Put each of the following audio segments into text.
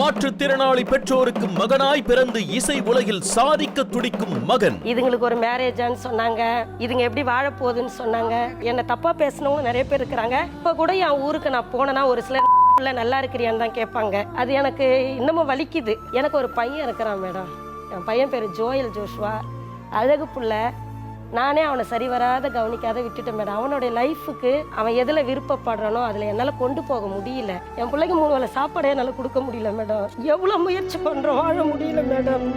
மாற்றுத்திறனாளி பெற்றோருக்கு மகனாய் பிறந்து இசை உலகில் சாதிக்க துடிக்கும் மகன். இதுங்களுக்கு ஒரு மேரேஜான்னு சொன்னாங்க, இதுங்க எப்படி வாழ போகுதுன்னு சொன்னாங்க. என்ன தப்பா பேசினவங்க நிறைய பேர் இருக்கிறாங்க. இப்ப கூட என் ஊருக்கு நான் போனேன்னா ஒரு சில நல்லா இருக்கிறியான்னு தான் கேட்பாங்க. அது எனக்கு இன்னமும் வலிக்குது. எனக்கு ஒரு பையன் இருக்கிறான் மேடம். என் பையன் பேரு ஜோயல் ஜோஷுவா. அழகு புள்ள. நானே அவனை சரி வராத கவனிக்காத விட்டுட்டேன் மேடம். அவனுடைய லைஃபுக்கு அவன் எதில் விருப்பப்படுறானோ அதில் என்னால் கொண்டு போக முடியல. என் பிள்ளைக்கு 3 வேளை சாப்பாடே என்னால் கொடுக்க முடியல மேடம். எவ்வளோ முயற்சி பண்ணுறோம், வாழ முடியல மேடம்.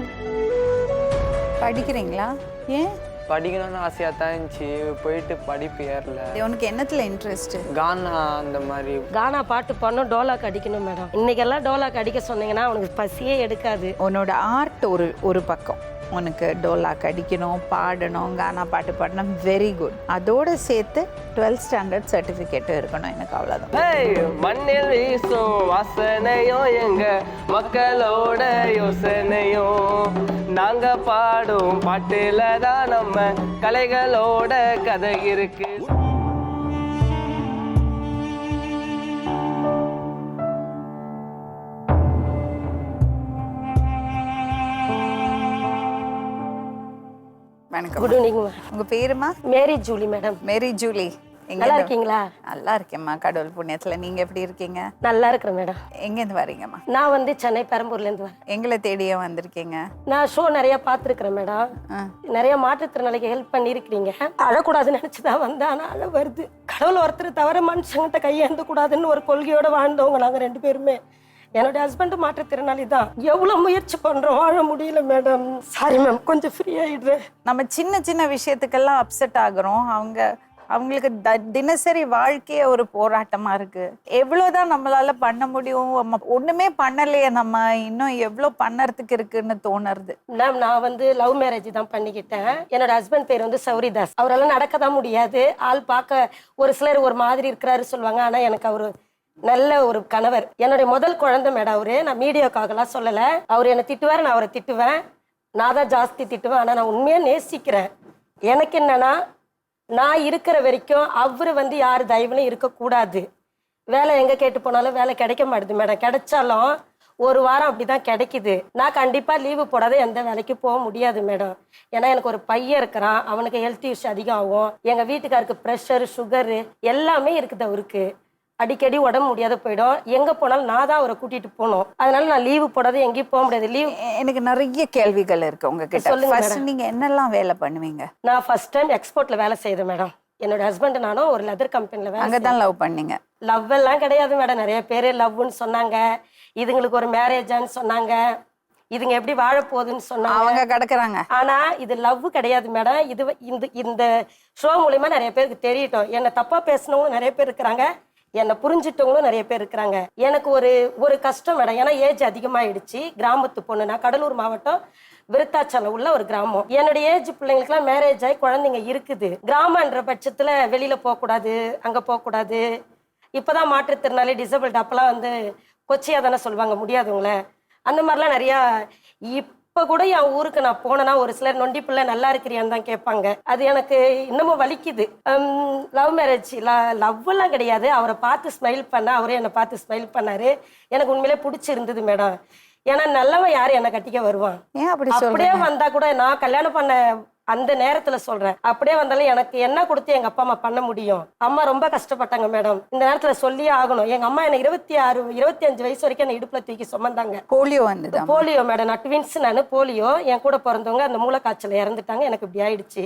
படிக்கிறீங்களா? ஏன் படிக்கணும்னு ஆசையாக தான் இருந்துச்சு, போயிட்டு படிப்பு ஏறல. உனக்கு என்னத்துல இன்ட்ரெஸ்ட்? கானா அந்த மாதிரி. கானா பாட்டு பாடணும், டோலாக் அடிக்கணும் மேடம். இன்னைக்கெல்லாம் டோலாக் அடிக்க சொன்னீங்கன்னா அவனுக்கு பசியே எடுக்காது. உன்னோட ஆர்ட் ஒரு பக்கம். உனக்கு டோலாக் அடிக்கணும், பாடணும், கானா பாட்டு பாடணும், வெரி குட். அதோட சேர்த்து 12th ஸ்டாண்டர்ட் சர்டிஃபிகேட்டும் இருக்கணும். எனக்கு அவ்வளோதான். மண்ணில் வீசும் வாசனையும் எங்க மக்களோட யோசனையும், நாங்க பாடும் பாட்டுல தான் நம்ம கலைகளோட கதை இருக்கு. Good evening. உங்க பேருமா? மேரி ஜூலி மேடம். மேரி ஜூலி. நல்லா இருக்கீங்களா? நல்லா இருக்கேம்மா, கடவுள் புண்ணியத்துல. நீங்க எப்படி இருக்கீங்க? நல்லா இருக்கிறேன் மேடம். எங்கேருந்து வரீங்கம்மா? நான் வந்து சென்னை பெரம்பூர்லேருந்து வரேன். எங்களை தேடியே வந்திருக்கீங்க? நான் ஷோ நிறைய பார்த்துருக்குறேன் மேடம். நிறைய மாற்றுத்திறனாளிக்கு ஹெல்ப் பண்ணியிருக்கிறீங்க. அழக்கூடாதுன்னு நினச்சிதான் வந்தேன், ஆனால் அழ வருது. கடவுள் ஒருத்தர் தவிர மனுஷங்கிட்ட கையேந்த கூடாதுன்னு ஒரு கொள்கையோட வாழ்ந்தவங்க நாங்கள் 2 பேருமே. என்னோட ஹஸ்பண்ட் மாற்றுத்திறனாளி தான். எவ்வளோ முயற்சி பண்ணுறோம், வாழ முடியல மேடம். சாரி மேம், கொஞ்சம் ஃப்ரீ ஆகிடுறேன். நம்ம சின்ன சின்ன விஷயத்துக்கெல்லாம் அப்செட் ஆகுறோம். அவங்களுக்கு தினசரி வாழ்க்கையே ஒரு போராட்டமா இருக்கு. எவ்வளவுதான் நம்மளால பண்ண முடியும், ஒண்ணுமே பண்ணலையே, நம்ம இன்னும் எவ்வளவு பண்ணறதுக்கு இருக்குன்னு தோணுறது. மேம், நான் வந்து லவ் மேரேஜ் தான் பண்ணிக்கிட்டேன். என்னோட ஹஸ்பண்ட் பேர் வந்து சௌரிதாஸ். அவரால் நடக்க தான் முடியாது. ஆள் பார்க்க ஒரு சிலர் ஒரு மாதிரி இருக்கிறாரு சொல்லுவாங்க. ஆனா எனக்கு அவரு நல்ல ஒரு கணவர். என்னுடைய முதல் குழந்தை மேடம் அவரு. நான் மீடியாக்காகலாம் சொல்லலை. அவர் என்னை திட்டுவார், நான் அவரை திட்டுவேன். நான் தான் ஜாஸ்தி திட்டுவேன். ஆனால் நான் உண்மையாக நேசிக்கிறேன். எனக்கு என்னன்னா, நான் இருக்கிற வரைக்கும் அவர் வந்து யார் தயவுலையும் இருக்கக்கூடாது. வேலை எங்கே கேட்டு போனாலும் வேலை கிடைக்க மாட்டுது மேடம். கிடைச்சாலும் ஒரு வாரம் அப்படி தான் கிடைக்குது. நான் கண்டிப்பாக லீவு போடாத எந்த வேலைக்கு போக முடியாது மேடம். ஏன்னா எனக்கு ஒரு பையன் இருக்கிறான். அவனுக்கு ஹெல்த் இஷ்யூ அதிகம் ஆகும். எங்கள் வீட்டுக்காருக்கு ப்ரெஷர், சுகரு எல்லாமே இருக்குது அவருக்கு. அடிக்கடி உடம்பு முடியாத போயிடும். எங்க போனாலும் நான் தான் அவரை கூட்டிட்டு போகணும். அதனால நான் லீவு போடாத எங்கேயும் போக முடியாது. லீவ் எனக்கு நிறைய கேள்விகள் இருக்கு உங்ககிட்ட. சொல்லுங்க, நீங்க என்னெல்லாம் வேலை பண்ணுவீங்க? நான் ஃபர்ஸ்ட் டைம் எக்ஸ்போர்ட்ல வேலை செய்தேன் மேடம். என்னோட ஹஸ்பண்ட் நானும் ஒரு லெதர் கம்பெனில வேலை. அங்கதான் லவ் பண்ணீங்க? லவ் எல்லாம் கிடையாது மேடம். நிறைய பேர் லவ்னு சொன்னாங்க, இதுங்களுக்கு ஒரு மேரேஜான்னு சொன்னாங்க, இதுங்க எப்படி வாழ போகுதுன்னு சொன்னாங்க. அவங்க கிடக்குறாங்க. ஆனா இது லவ் கிடையாது மேடம். இது இந்த ஷோ மூலியமா நிறைய பேருக்கு தெரியட்டும். என்னை தப்பா பேசினவங்க நிறைய பேர் இருக்கிறாங்க, என்னை புரிஞ்சுட்டவங்களும் நிறைய பேர் இருக்கிறாங்க. எனக்கு ஒரு கஷ்டம் மேடம். ஏன்னா ஏஜ் அதிகமாகிடுச்சு. கிராமத்து பொண்ணு. நான் கடலூர் மாவட்டம் விருத்தாச்சலம் உள்ள ஒரு கிராமம். என்னுடைய ஏஜ் பிள்ளைங்களுக்குலாம் மேரேஜ் ஆகி குழந்தைங்க இருக்குது. கிராமன்ற பட்சத்தில் வெளியில் போகக்கூடாது, அங்கே போகக்கூடாது. இப்போதான் மாற்றுத்திறனாளி டிசபிள்ட் அப்போலாம் வந்து கொச்சியாக தானே சொல்லுவாங்க, முடியாதவங்கள. அந்த மாதிரிலாம் நிறையா. இப்போ கூட என் ஊருக்கு நான் போனேன்னா ஒரு சிலர் நொண்டி பிள்ளை நல்லா இருக்கிறியான்னு தான் கேட்பாங்க. அது எனக்கு இன்னமும் வலிக்குது. லவ் மேரேஜ் லவ்வெல்லாம் கிடையாது. அவரை பார்த்து ஸ்மைல் பண்ண, அவரே என்னை பார்த்து ஸ்மைல் பண்ணாரு. எனக்கு உண்மையிலே பிடிச்சிருந்தது மேடம். ஏன்னா நல்லவன் யாரு என்னை கட்டிக்க வருவான்? அப்படியே வந்தா கூட நான் கல்யாணம் பண்ண அந்த நேரத்துல சொல்றேன், அப்படியே வந்தாலும் எனக்கு என்ன கொடுத்து எங்க அப்பா அம்மா பண்ண முடியும்? அம்மா ரொம்ப கஷ்டப்பட்டாங்க மேடம். இந்த நேரத்துல சொல்லியே ஆகணும். எங்க அம்மா என்ன 25 வயசு வரைக்கும் என்ன இடுப்புல தூக்கி சுமந்தாங்க. போலியோ வந்தது? Polio madam. நான் ட்வின்ஸ். நான் போலியோ. என் கூட பிறந்தவங்க அந்த மூளைக்காய்ச்சல இறந்துட்டாங்க. எனக்கு இப்படி ஆயிடுச்சு.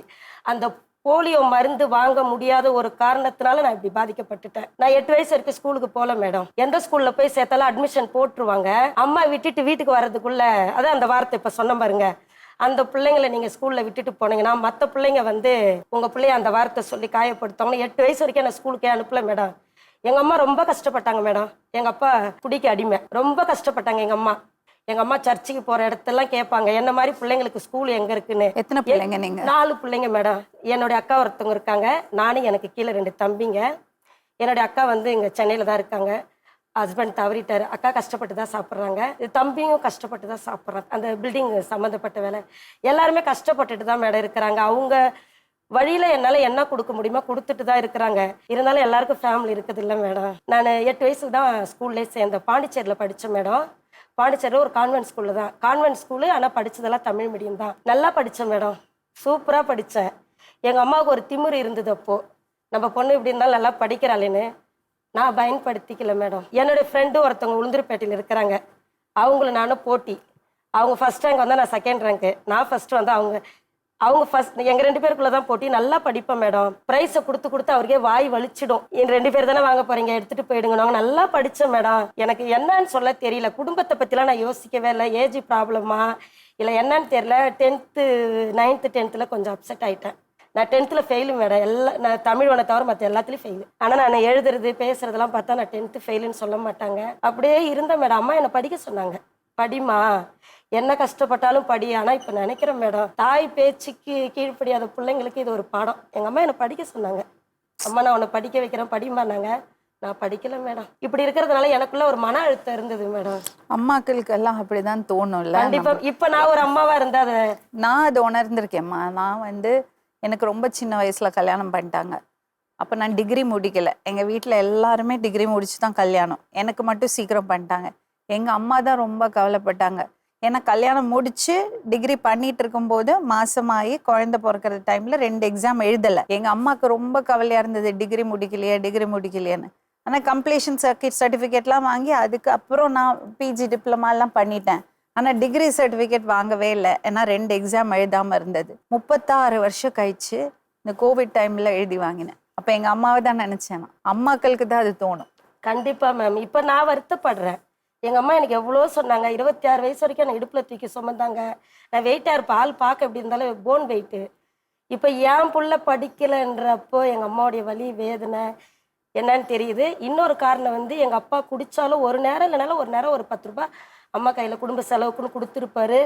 அந்த போலியோ மருந்து வாங்க முடியாத ஒரு காரணத்தினால நான் இப்படி பாதிக்கப்பட்டுட்டேன். நான் 8 வயசு வரைக்கும் ஸ்கூலுக்கு போல மேடம். எந்த ஸ்கூல்ல போய் சேர்த்தாலும் அட்மிஷன் போட்டுருவாங்க. அம்மா விட்டுட்டு வீட்டுக்கு வர்றதுக்குள்ள, அதான் அந்த வார்த்தை இப்ப சொன்ன பாருங்க, அந்த பிள்ளைங்களை நீங்க ஸ்கூல்ல விட்டுட்டு போனீங்கன்னா மற்ற பிள்ளைங்க வந்து உங்க பிள்ளைய அந்த வார்த்தை சொல்லி காயப்படுத்தவங்க. 8 வயசு வரைக்கும் நான் ஸ்கூலுக்கே அனுப்பல மேடம். எங்க அம்மா ரொம்ப கஷ்டப்பட்டாங்க மேடம். எங்க அப்பா குடிக்க அடிமை. ரொம்ப கஷ்டப்பட்டாங்க எங்க அம்மா. எங்க அம்மா சர்ச்சுக்கு போற இடத்தெல்லாம் கேட்பாங்க, என்ன மாதிரி பிள்ளைங்களுக்கு ஸ்கூல் எங்க இருக்குன்னு. எத்தனை பிள்ளைங்க நீங்க? 4 பிள்ளைங்க மேடம். என்னுடைய அக்கா ஒருத்தவங்க இருக்காங்க. நானும் எனக்கு கீழே 2 தம்பிங்க. என்னுடைய அக்கா வந்து இங்க சென்னையில தான் இருக்காங்க. ஹஸ்பண்ட் தவறிட்டாரு. அக்கா கஷ்டப்பட்டு தான் சாப்பிட்றாங்க. தம்பியும் கஷ்டப்பட்டு தான் சாப்பிட்றாங்க. அந்த பில்டிங் சம்மந்தப்பட்ட வேலை எல்லாருமே கஷ்டப்பட்டுட்டு தான் மேடம் இருக்கிறாங்க. அவங்க வழியில என்னால என்ன கொடுக்க முடியுமோ கொடுத்துட்டு தான் இருக்கிறாங்க. இருந்தாலும் எல்லாருக்கும் ஃபேமிலி இருக்குது இல்லை மேடம். நான் 8 வயசுக்கு தான் ஸ்கூல்லே சேர்ந்தேன். பாண்டிச்சேரியில் படித்தேன் மேடம். பாண்டிச்சேரியில் ஒரு கான்வென்ட் ஸ்கூலில் தான். கான்வென்ட் ஸ்கூலு, ஆனால் படித்ததெல்லாம் தமிழ் மீடியம் தான். நல்லா படித்தேன் மேடம், சூப்பராக படித்தேன். எங்கள் அம்மாவுக்கு ஒரு திமிரு இருந்தது அப்போது, நம்ம பொண்ணு இப்படி இருந்தாலும் நல்லா படிக்கிறாளேன்னு. நான் பயன்படுத்திக்கல மேடம். என்னுடைய ஃப்ரெண்டு ஒருத்தவங்க உளுந்தூர்பேட்டையில் இருக்கிறாங்க, அவங்கள நானும் போட்டி. அவங்க ஃபஸ்ட் ரேங்க் வந்தால் நான் செகண்ட் ரேங்க்கு, நான் ஃபஸ்ட்டு வந்து அவங்க ஃபஸ்ட். எங்கள் 2 பேருக்குள்ளே தான் போட்டி. நல்லா படிப்பேன் மேடம். ப்ரைஸை கொடுத்து அவருக்கே வாய் வலிச்சிடும். என் 2 பேர் தானே வாங்க போகிறீங்க, எடுத்துகிட்டு போயிடுங்க. நாங்கள் நல்லா படித்தேன் மேடம். எனக்கு என்னன்னு சொல்ல தெரியல. குடும்பத்தை பற்றிலாம் நான் யோசிக்கவே இல்லை. ஏஜ் ப்ராப்ளமா இல்லை என்னன்னு தெரியல. 10th 9th 10th கொஞ்சம் அப்செட் ஆகிட்டேன். நான் 10th ஃபெயிலு மேடம். நான் தமிழ் ஒன்றை தவிர மற்ற எல்லாத்துலேயும் ஃபெயிலு. ஆனால் நான் எழுதுறது பேசுறதெல்லாம் பார்த்தா நான் 10th ஃபெயிலுன்னு சொல்ல மாட்டாங்க. அப்படியே இருந்தேன் மேடம். அம்மா என்னை படிக்க சொன்னாங்க. படிமா, என்ன கஷ்டப்பட்டாலும் படி. ஆனால் இப்போ நினைக்கிறேன் மேடம், தாய் பேச்சுக்கு கீழ்ப்படியாத பிள்ளைங்களுக்கு இது ஒரு பாடம். எங்கள் அம்மா என்னை படிக்க சொன்னாங்க. அம்மா நான் உன்னை படிக்க வைக்கிறேன், படிமானாங்க. நான் படிக்கல மேடம். இப்படி இருக்கிறதுனால எனக்குள்ள ஒரு மன அழுத்தம் இருந்தது மேடம். அம்மாக்களுக்கு எல்லாம் அப்படிதான் தோணும்ல. கண்டிப்பா. இப்ப நான் ஒரு அம்மாவா இருந்தா நான் அதை உணர்ந்திருக்கேன்மா. நான் எனக்கு ரொம்ப சின்ன வயசுல கல்யாணம் பண்ணிட்டாங்க. அப்போ நான் டிகிரி முடிக்கல. எங்கள் வீட்டில் எல்லாருமே டிகிரி முடிச்சு தான் கல்யாணம். எனக்கு மட்டும் சீக்கிரம் பண்ணிட்டாங்க. எங்கள் அம்மா தான் ரொம்ப கவலைப்பட்டாங்க. ஏன்னா கல்யாணம் முடிச்சு டிகிரி பண்ணிட்டு இருக்கும்போது மாசமாகி குழந்தை பிறக்கிற டைம்ல 2 எக்ஸாம் எழுதலை. எங்கள் அம்மாவுக்கு ரொம்ப கவலையாக இருந்தது, டிகிரி முடிக்கலையேன்னு. ஆனால் கம்ப்ளீஷன் சர்டிஃபிகேட்லாம் வாங்கி அதுக்கப்புறம் நான் பிஜி டிப்ளமாலாம் பண்ணிட்டேன். ஆனால் டிகிரி சர்டிஃபிகேட் வாங்கவே இல்லை. ஏன்னா 2 எக்ஸாம் எழுதாமல் இருந்தது. 36 வருஷம் கழிச்சு இந்த கோவிட் டைமில் எழுதி வாங்கினேன். அப்போ எங்கள் அம்மாவை தான் நினச்சேன். அம்மாக்களுக்கு தான் அது தோணும். கண்டிப்பா மேம். இப்போ நான் வருத்தப்படுறேன். எங்கள் அம்மா எனக்கு எவ்வளோ சொன்னாங்க. 26 வயசு வரைக்கும் என்னை இடுப்பில் தூக்கி சுமந்தாங்க. நான் வெயிட்டாக இருப்பேன். ஆள் பார்க்க எப்படி இருந்தாலும் போன் வெயிட்டு. இப்போ என் புள்ள படிக்கலைன்றப்போ எங்கள் அம்மாவுடைய வலி வேதனை என்னன்னு தெரியுது. இன்னொரு காரணம் எங்கள் அப்பா குடித்தாலும் ஒரு நேரம் இல்லைனாலும் ஒரு நேரம் ஒரு 10 ரூபாய் அம்மா கையில் குடும்ப செலவுக்குன்னு கொடுத்துருப்பாரு.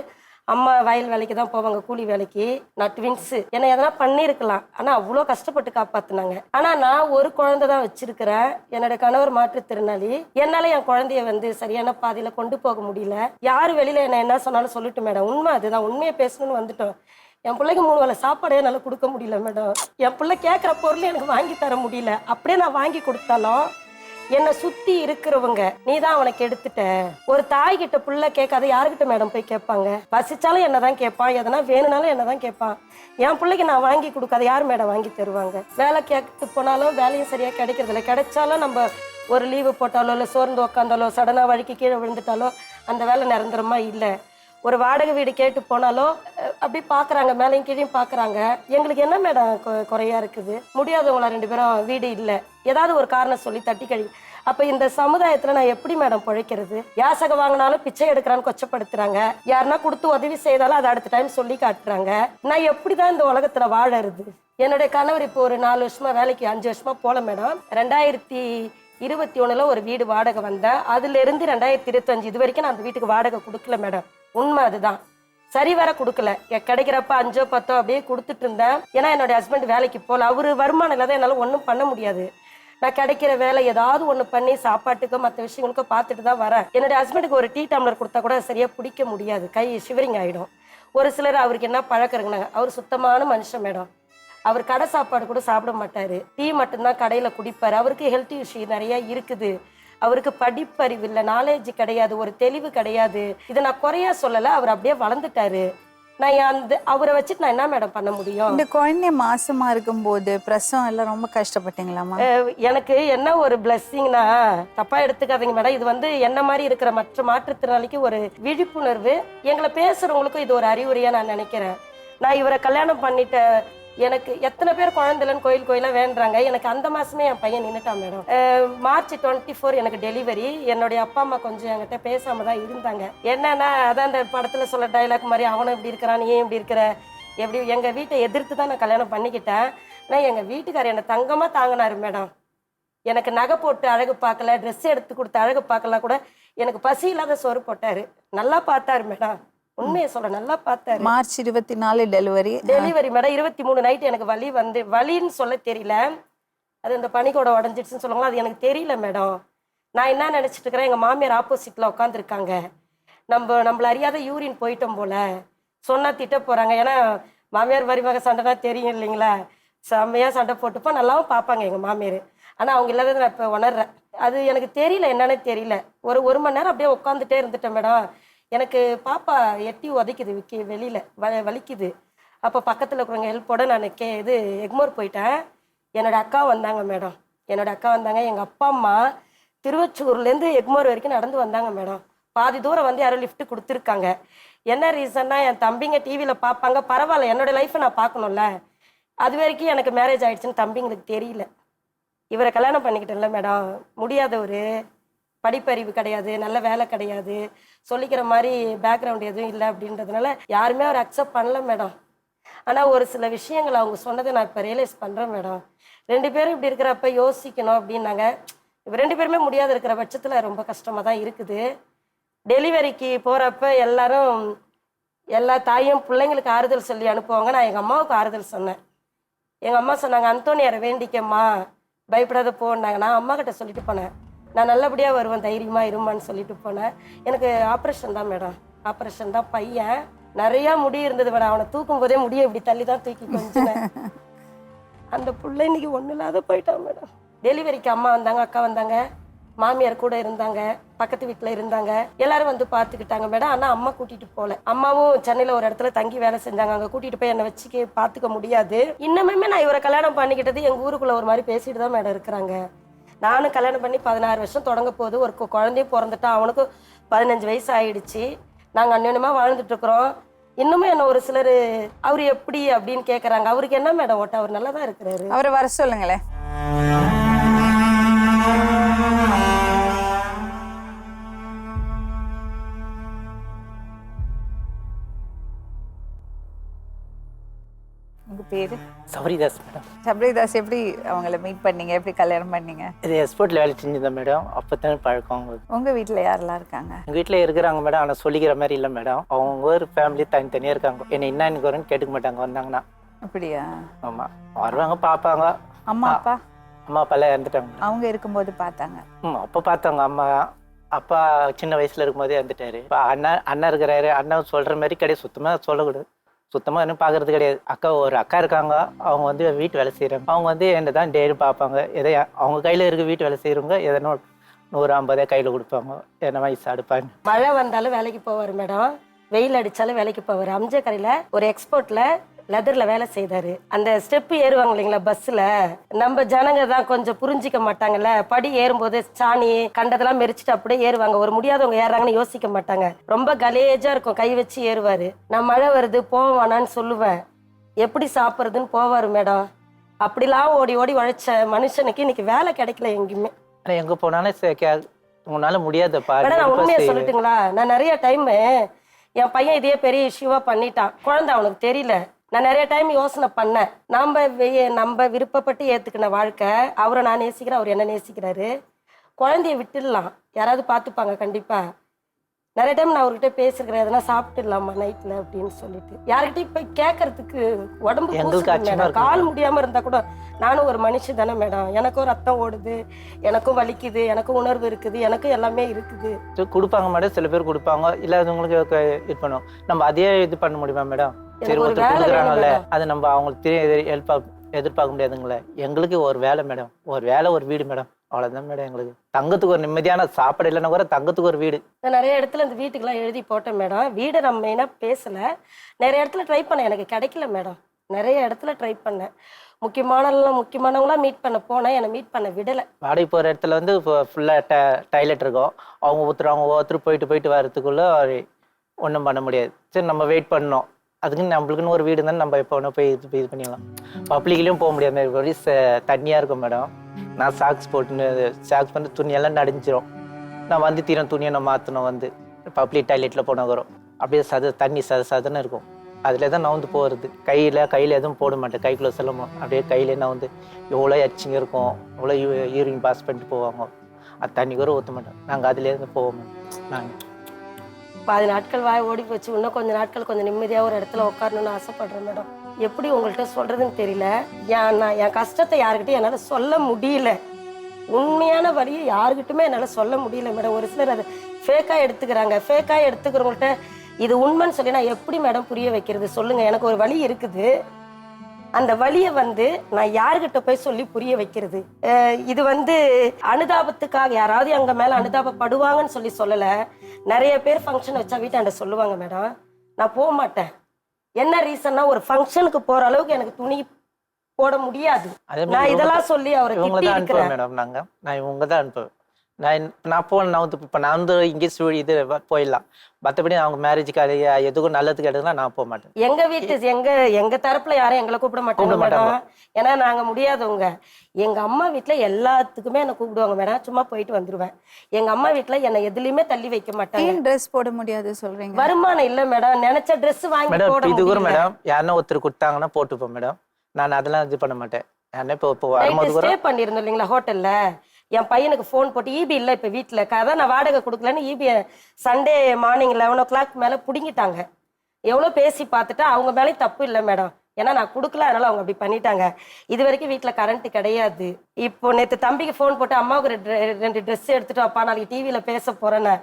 அம்மா வயல் வேலைக்கு தான் போவாங்க, கூலி வேலைக்கு. நான் ட்வின்ஸு, என்னை எதனா பண்ணியிருக்கலாம். ஆனால் அவ்வளோ கஷ்டப்பட்டு காப்பாற்றினாங்க. ஆனால் நான் ஒரு குழந்தை தான் வச்சிருக்கிறேன். என்னோட கணவர் மாற்றுத்திறனாளி. என்னால் என் குழந்தைய சரியான பாதையில் கொண்டு போக முடியல. யார் வெளியில் என்ன சொன்னாலும் சொல்லிட்டு மேடம், உண்மை அதுதான். உண்மையை பேசணும்னு வந்துட்டோம். என் பிள்ளைக்கு 3 வேளை சாப்பாடே என்னால் கொடுக்க முடியல மேடம். என் பிள்ளை கேட்குற பொருள் எனக்கு வாங்கி தர முடியல. அப்படியே நான் வாங்கி கொடுத்தாலும் என்னை சுற்றி இருக்கிறவங்க, நீ தான் அவனுக்கு எடுத்துட்ட. ஒரு தாய்கிட்ட புள்ள கேட்காத யாருக்கிட்ட மேடம் போய் கேட்பாங்க? பசிச்சாலும் என்ன தான் கேட்பான், எதனா வேணும்னாலும் என்ன தான் கேட்பான். என் பிள்ளைக்கு நான் வாங்கி கொடுக்காத யார் மேடம் வாங்கி தருவாங்க? வேலை கேட்டு போனாலும் வேலையும் சரியாக கிடைக்கிறதில்ல. கிடைச்சாலும் நம்ம ஒரு லீவு போட்டாலோ இல்லை சோர்ந்து உக்காந்தாலோ சடனாக வழிக்கு கீழே விழுந்துட்டாலோ அந்த வேலை நிரந்தரமாக இல்லை. ஒரு வாடகை வீடு கேட்டு போனாலோ அப்படி பார்க்குறாங்க, மேலேயும் கீழையும் பார்க்குறாங்க. எங்களுக்கு என்ன மேடம் குறையா இருக்குது? முடியாதவங்களா 2 பேரும் வீடு இல்லை, ஏதாவது ஒரு காரணம் சொல்லி தட்டி கழி. அப்போ இந்த சமுதாயத்தில் நான் எப்படி மேடம் பிழைக்கிறது? யாசகம் வாங்கினாலும் பிச்சை எடுக்கிறான்னு கொச்சப்படுத்துறாங்க. யாருன்னா கொடுத்து உதவி செய்தாலும் அதை அடுத்த டைம் சொல்லி காட்டுறாங்க. நான் எப்படி தான் இந்த உலகத்தில் வாழறது? என்னுடைய கணவர் இப்போ ஒரு 4 வருஷமா வேலைக்கு 5 வருஷமா போல மேடம். 2021 ஒரு வீடு வாடகை வந்தேன். அதுலேருந்து 2025 இது வரைக்கும் நான் அந்த வீட்டுக்கு வாடகை கொடுக்கல மேடம். உண்மை அதுதான். சரி வர கொடுக்கல. கிடைக்கிறப்ப 5 10 அப்படியே கொடுத்துட்டு இருந்தேன். ஏன்னா என்னோட ஹஸ்பண்ட் வேலைக்கு போகல. அவரு வருமானம் இல்லாத என்னால் ஒன்றும் பண்ண முடியாது. நான் கிடைக்கிற வேலை ஏதாவது ஒன்று பண்ணி சாப்பாட்டுக்கோ மற்ற விஷயங்களுக்கோ பார்த்துட்டு தான் வரேன். என்னுடைய ஹஸ்பண்டுக்கு ஒரு டீ டம்ளர் கொடுத்தா கூட சரியாக பிடிக்க முடியாது, கை ஷிவரிங் ஆகிடும். ஒரு சிலர் அவருக்கு என்ன பழக்கம் இருக்குனாங்க, அவர் சுத்தமான மனுஷன் மேடம். அவர் கடை சாப்பாடு கூட சாப்பிட மாட்டார், டீ மட்டும்தான் கடையில் குடிப்பார். அவருக்கு ஹெல்த் இஷ்யூ நிறையா இருக்குது. அவருக்கு படிப்பறிவு இல்லை, நாலேஜ் கிடையாது, ஒரு தெளிவு கிடையாது. இதை நான் குறையா சொல்லலை, அவர் அப்படியே வளர்ந்துட்டாரு. நான் அவரை வச்சுட்டு நான் என்ன மேடம் பண்ண முடியும்? இந்த குழந்தை மாசமா இருக்கும்போது பிரசவம் எல்லாம் ரொம்ப கஷ்டப்பட்டீங்களாமா? எனக்கு என்ன ஒரு பிளஸ்ஸிங்னா, தப்பா எடுத்துக்காதீங்க மேடம், இது என்ன மாதிரி இருக்கிற மற்ற மாற்றுத்திறனாளிக்கு ஒரு விழிப்புணர்வு. எங்களை பேசுறவங்களுக்கும் இது ஒரு அறிவுரையா நான் நினைக்கிறேன். நான் இவரை கல்யாணம் பண்ணிட்ட எனக்கு எத்தனை பேர் குழந்தைலன்னு கோயிலாக வேண்டுறாங்க. எனக்கு அந்த மாதமே என் பையன் நின்றுட்டான் மேடம். March 24 எனக்கு டெலிவரி. என்னுடைய அப்பா அம்மா கொஞ்சம் என்கிட்ட பேசாமல் தான் இருந்தாங்க. என்னன்னா அதான் அந்த படத்தில் சொல்ல டைலாக் மாதிரி, அவனும் இப்படி இருக்கிறான், நீ ஏன் இப்படி இருக்கிற, எப்படி எங்கள் வீட்டை எதிர்த்து தான் நான் கல்யாணம் பண்ணிக்கிட்டேன். ஆனால் எங்கள் வீட்டுக்காரர் என்னை தங்கமாக தாங்கினாரு மேடம். எனக்கு நகை போட்டு அழகு பார்க்கல, ட்ரெஸ் எடுத்து கொடுத்து அழகு பார்க்கலாம் கூட, எனக்கு பசி இல்லாத சோறு போட்டார். நல்லா பார்த்தாரு மேடம். உண்மையை சொல்ல நல்லா பார்த்தாரு. March 24 delivery madam. 23 நைட்டு எனக்கு வலின்னு சொல்ல தெரியல. அது இந்த பனிக்கூட உடஞ்சிடுச்சுன்னு சொல்லுவாங்களா, அது எனக்கு தெரியல மேடம். நான் என்ன நினச்சிட்டு இருக்கிறேன், எங்கள் மாமியார் ஆப்போசிட்டில் உட்காந்துருக்காங்க. நம்மள அறியாத யூரின் போயிட்டோம் போல சொன்னா திட்ட போகிறாங்க. ஏன்னா மாமியார் மருமக சண்டைனா தெரியும் இல்லைங்களா. செம்மையாக சண்டை போட்டுப்போம், நல்லாவும் பார்ப்பாங்க எங்கள் மாமியார். ஆனால் அவங்க இல்லாததை நான் இப்போ உணர்றேன். அது எனக்கு தெரியல, என்னன்னே தெரியல. ஒரு மணி நேரம் அப்படியே உட்காந்துட்டே இருந்துட்டேன் மேடம். எனக்கு பாப்பா எட்டி உதைக்குது, வெளியில் வலிக்குது. அப்போ பக்கத்தில் இருக்கிறவங்க ஹெல்ப்போட நான் எக்மோர் போயிட்டேன். என்னோட அக்கா வந்தாங்க மேடம். எங்கள் அப்பா அம்மா திருவச்சூர்லேருந்து எக்மோர் வரைக்கும் நடந்து வந்தாங்க மேடம். பாதி தூரம் வந்து யாரும் லிஃப்ட் கொடுத்துருக்காங்க. என்ன ரீசன்னா, என் தம்பிங்க டிவியில் பார்ப்பாங்க, பரவாயில்ல என்னோட லைஃப்பை நான் பார்க்கணும்ல. அது வரைக்கும் எனக்கு மேரேஜ் ஆகிடுச்சுன்னு தம்பிங்களுக்கு தெரியல. இவரை கல்யாணம் பண்ணிக்கிட்டேன்ல மேடம், முடியாத ஒரு படிப்பறிவு கிடையாது, நல்ல வேலை கிடையாது, சொல்லிக்கிற மாதிரி பேக்ரவுண்ட் எதுவும் இல்லை அப்படின்றதுனால யாருமே அவர் அக்செப்ட் பண்ணல மேடம். ஆனால் ஒரு சில விஷயங்கள் அவங்க சொன்னதை நான் இப்போ ரியலைஸ் பண்ணுறேன் மேடம். 2 பேரும் இப்படி இருக்கிறப்ப யோசிக்கணும் அப்படின்னாங்க. இப்போ 2 பேருமே முடியாத இருக்கிற பட்சத்தில் ரொம்ப கஷ்டமாக தான் இருக்குது. டெலிவரிக்கு போகிறப்ப எல்லா தாயும் பிள்ளைங்களுக்கு ஆறுதல் சொல்லி அனுப்புவாங்க. நான் எங்கள் அம்மாவுக்கு ஆறுதல் சொன்னேன். எங்கள் அம்மா சொன்னாங்க, அந்தோனியாரை வேண்டிக்கம்மா, பயப்படாத போனாங்க. நான் அம்மா கிட்ட சொல்லிட்டு போனேன், நான் நல்லபடியாக வருவேன், தைரியமாக இருமான்னு சொல்லிட்டு போனேன். எனக்கு ஆப்ரேஷன் தான் மேடம், ஆப்ரேஷன் தான். பையன் நிறையா முடி இருந்தது மேடம். அவனை தூக்கும் போதே முடியை இப்படி தள்ளி தான் தூக்கி கொஞ்சினேன். அந்த பிள்ளை இன்னைக்கு ஒன்றும் இல்லாத போயிட்டான் மேடம். டெலிவரிக்கு அம்மா வந்தாங்க, அக்கா வந்தாங்க, மாமியார் கூட இருந்தாங்க, பக்கத்து வீட்டில் இருந்தாங்க, எல்லாரும் வந்து பார்த்துக்கிட்டாங்க மேடம். ஆனால் அம்மா கூட்டிகிட்டு போகல. அம்மாவும் சென்னையில் ஒரு இடத்துல தங்கி வேலை செஞ்சாங்க. அங்கே கூட்டிகிட்டு போய் என்னை வச்சுக்க பார்த்துக்க முடியாது. இன்னுமே நான் இவரை கல்யாணம் பண்ணிக்கிட்டது எங்கள் ஊருக்குள்ளே ஒரு மாதிரி பேசிட்டு தான் மேடம் இருக்கிறாங்க. நானும் கல்யாணம் பண்ணி 16 வருஷம் தொடங்க போது, ஒரு குழந்தையும் பிறந்துட்டா, அவனுக்கும் 15 வயசு ஆயிடுச்சு. நாங்கள் அந்யோன்யமாக வாழ்ந்துட்டு இருக்கிறோம். இன்னுமே என்ன ஒரு சிலர் அவர் எப்படி அப்படின்னு கேட்குறாங்க. அவருக்கு என்ன மேடம் ஓட்ட, அவர் நல்லா தான் இருக்கிறாரு. அவரை வர சொல்லுங்களேன். உங்க பேரு? சபரிதாஸ் மேடம். சபரிதாஸ், எப்படி அவங்கள மீட் பண்ணீங்க, எப்படி கல்யாணம் பண்ணீங்க? இது எக்ஸ்போர்ட்டில் வேலை செஞ்சுதான் மேடம். அப்போ தான் பழக்கம் அவங்களுக்கு. உங்கள் வீட்டில் யாரெல்லாம் இருக்காங்க? எங்கள் வீட்டில் இருக்கிறாங்க மேடம், ஆனால் சொல்லிக்கிற மாதிரி இல்லை மேடம். அவங்க ஒரு ஃபேமிலி தனித்தனியாக இருக்காங்க. என்னை என்ன எனக்கு வரும்னு கேட்டுக்க மாட்டாங்க வந்தாங்கன்னா. அப்படியா? ஆமாம், வருவாங்க, பார்ப்பாங்க. அம்மா அப்பாலாம் இறந்துட்டாங்க. அவங்க இருக்கும்போது பார்த்தாங்க? அப்போ பார்த்தாங்க. அப்பா சின்ன வயசில் இருக்கும்போதே இறந்துட்டாரு. இப்போ அண்ணன் இருக்கிறாரு. அண்ணன் சொல்கிற மாதிரி கிடையாது, சுத்தமாக சொல்லக்கூடாது, சுத்தமாக இன்னும் பார்க்கறது கிடையாது. ஒரு அக்கா இருக்காங்க, அவங்க வந்து வீட்டு வேலை செய்கிறாங்க. அவங்க வந்து என்ன தான் டெய்லி பார்ப்பாங்க. எதை அவங்க கையில் இருக்க வீட்டு வேலை செய்கிறவங்க எதனா 150 கையில் கொடுப்பாங்க, என்ன வயசு அடுப்பாங்க. மழை வந்தாலும் வேலைக்கு போவார் மேடம், வெயில் அடித்தாலும் வேலைக்கு போவார். அம்ஜே கடையில் ஒரு எக்ஸ்போர்ட்டில் லெதரில் வேலை செய்தார். அந்த ஸ்டெப்பு ஏறுவாங்க இல்லைங்களா பஸ்ஸில், நம்ம ஜனங்க தான் கொஞ்சம் புரிஞ்சிக்க மாட்டாங்கல்ல. படி ஏறும்போது சாணி கண்டதெல்லாம் மெரிச்சிட்டு அப்படியே ஏறுவாங்க. ஒரு முடியாதவங்க ஏறாங்கன்னு யோசிக்க மாட்டாங்க. ரொம்ப கலேஜாக இருக்கும், கை வச்சு ஏறுவார். நான் மழை வருது போவானான்னு சொல்லுவேன், எப்படி சாப்பிட்றதுன்னு போவார் மேடம். அப்படிலாம் ஓடி ஓடி உழைச்ச மனுஷனுக்கு இன்னைக்கு வேலை கிடைக்கல எங்கேயுமே. எங்கே போனாலும் உங்களால முடியாதப்பா. நான் உண்மையை சொல்லட்டுங்களா, நான் நிறைய டைம் என் பையன் இதே பெரிய இஷ்யூவாக பண்ணிட்டான், குழந்தை அவனுக்கு தெரியல. நான் நிறைய டைம் யோசனை பண்ணேன், நம்ம விருப்பப்பட்டு ஏற்றுக்கின வாழ்க்கை. அவரை நான் நேசிக்கிறேன், அவர் என்ன நேசிக்கிறாரு. குழந்தைய விட்டுடலாம், யாராவது பார்த்துப்பாங்க கண்டிப்பாக. நிறைய டைம் நான் அவர்கிட்ட பேசிருக்கிறேன், எதனா சாப்பிட்டுடலாமா நைட்டில் அப்படின்னு சொல்லிட்டு. யார்கிட்டையும் போய் கேட்கறதுக்கு உடம்பு கால் முடியாமல் இருந்தால் கூட, நானும் ஒரு மனுஷன் தானே மேடம், எனக்கும் ரத்தம் ஓடுது, எனக்கும் வலிக்குது, எனக்கும் உணர்வு இருக்குது, எனக்கும் எல்லாமே இருக்குது. கொடுப்பாங்க மேடம், சில பேர் கொடுப்பாங்க, இல்லாதவங்களுக்கு இது பண்ணுவோம். நம்ம அதே இது பண்ண முடியுமா மேடம்? சரி, ஒருத்தர் கொடுக்குறாங்கல்ல, அது நம்ம அவங்களுக்கு எதிர்பார்க்க முடியாதுங்களே. எங்களுக்கு ஒரு வேலை மேடம், ஒரு வேலை, ஒரு வீடு மேடம், அவ்வளோதான் மேடம். எங்களுக்கு தங்கத்துக்கு ஒரு நிம்மதியான சாப்பாடு இல்லைன்னா கூட தங்கத்துக்கு ஒரு வீடு. நான் நிறைய இடத்துல இந்த வீட்டுக்கெல்லாம் எழுதி போட்டேன் மேடம். வீடை நம்ம மெயினாக பேசலை, நிறைய இடத்துல ட்ரை பண்ணேன், எனக்கு கிடைக்கல மேடம். நிறைய இடத்துல ட்ரை பண்ணேன், முக்கியமானவங்களாம் மீட் பண்ண போனேன், என்னை மீட் பண்ண விடலை. வாடகை போகிற இடத்துல வந்து இப்போ ஃபுல்லாக டாய்லெட் இருக்கும். அவங்க ஒருத்தர் போயிட்டு வர்றதுக்குள்ளே ஒன்றும் பண்ண முடியாது. சரி, நம்ம வெயிட் பண்ணோம். அதுக்குன்னு நம்மளுக்குன்னு ஒரு வீடு இருந்தாலும் நம்ம எப்போ வேணால் போய் இது பண்ணிக்கலாம். பப்ளிக்லேயும் போக முடியாது, மாதிரி தண்ணியாக இருக்கும் மேடம். நான் சாக்ஸ் பண்ணிட்டு துணியெல்லாம் நடிஞ்சிரும். நான் வந்து துணியை நான் மாற்றணும், வந்து பப்ளிக் டாய்லெட்டில் போனோம். அப்படியே தண்ணி சதன்னு இருக்கும். அதில் தான் நான் வந்து போகிறது. கையில் எதுவும் போட மாட்டேன், கைக்குள்ளே செல்லமோ அப்படியே கையிலே நான் வந்து எவ்வளோ எச்சிங்க இருக்கும், எவ்வளோ யூரின் பாஸ் பண்ணிட்டு போவாங்க. அது தண்ணி கூட ஊற்ற மாட்டேன். நாங்கள் அதுலேருந்து போவோம். நாங்கள் 10 நாட்கள் வாய் ஓடி போச்சு. இன்னும் கொஞ்சம் நாட்கள் கொஞ்சம் நிம்மதியாக ஒரு இடத்துல உட்காரணும்னு ஆசைப்படுறேன் மேடம். எப்படி உங்கள்கிட்ட சொல்கிறதுன்னு தெரியல. என் கஷ்டத்தை யாருக்கிட்டையும் என்னால் சொல்ல முடியல. உண்மையான வழியை யாருக்கிட்டுமே என்னால் சொல்ல முடியல மேடம். ஒரு சிலர் அதை ஃபேக்காக எடுத்துக்கிறாங்க. ஃபேக்காக எடுத்துக்கிறவங்கள்ட்ட இது உண்மைன்னு சொல்லி நான் எப்படி மேடம் புரிய வைக்கிறது சொல்லுங்கள். எனக்கு ஒரு வழி இருக்குது, அந்த வலியை வந்து நான் யாருக்கிட்ட போய் சொல்லி புரிய வைக்கிறது? இது வந்து அனுதாபத்துக்காக யாராவது எங்க மேல அனுதாபப்படுவாங்கன்னு சொல்லல. நிறைய பேர் ஃபங்க்ஷன் வச்சா வீட்டாண்ட சொல்லுவாங்க மேடம், நான் போக மாட்டேன். என்ன ரீசன்னா, ஒரு ஃபங்க்ஷனுக்கு போற அளவுக்கு எனக்கு துணி போட முடியாது. நான் இதெல்லாம் சொல்லி அவரை திட்டி இருக்கிறேன் மேடம். நான் இவங்க தான் அனுப்புவேன். நான் வந்து இங்கே இது போயிடலாம். மற்றபடி அவங்க மேரேஜுக்கு அது எதுக்கும் நல்லதுக்கு எடுக்கலாம் நான் போக மாட்டேன். எங்க தரப்புல யாரும் எங்களை கூப்பிட மாட்டாங்க மேடம். ஏன்னா நாங்க முடியாதவங்க. எங்க அம்மா வீட்டுல எல்லாத்துக்குமே என்ன கூப்பிடுவாங்க மேடம். சும்மா போயிட்டு வந்துருவேன். எங்க அம்மா வீட்டுல என்ன எதுலயுமே தள்ளி வைக்க மாட்டாங்க. ட்ரெஸ் போட முடியாது சொல்றீங்க? வருமானம் இல்ல மேடம். நினைச்ச ட்ரெஸ் வாங்கி போட இது கூட மேடம் யாருன்னா ஒருத்தர் கொடுத்தாங்கன்னா போட்டுப்போம் மேடம். நான் அதெல்லாம் இது பண்ண மாட்டேன். ஸ்டே பண்ணிருந்தோம் இல்லைங்களா ஹோட்டல்ல. என் பையனுக்கு ஃபோன் போட்டு ஈபி இல்லை இப்போ வீட்டில், அதான் நான் வாடகை கொடுக்கலன்னு ஈபி சண்டே மார்னிங் 11 o'clock மேலே பிடுங்கிட்டாங்க. எவ்வளோ பேசி பார்த்துட்டா அவங்க மேலேயும் தப்பு இல்லை மேடம். ஏன்னா நான் கொடுக்கல, அதனால அவங்க அப்படி பண்ணிட்டாங்க. இது வரைக்கும் வீட்டில் கரண்ட் கிடையாது. இப்போ நேற்று தம்பிக்கு ஃபோன் போட்டு அம்மாவுக்கு 2 ட்ரெஸ் எடுத்துட்டு அப்பா நாளைக்கு டிவியில் பேச போறேன்னு.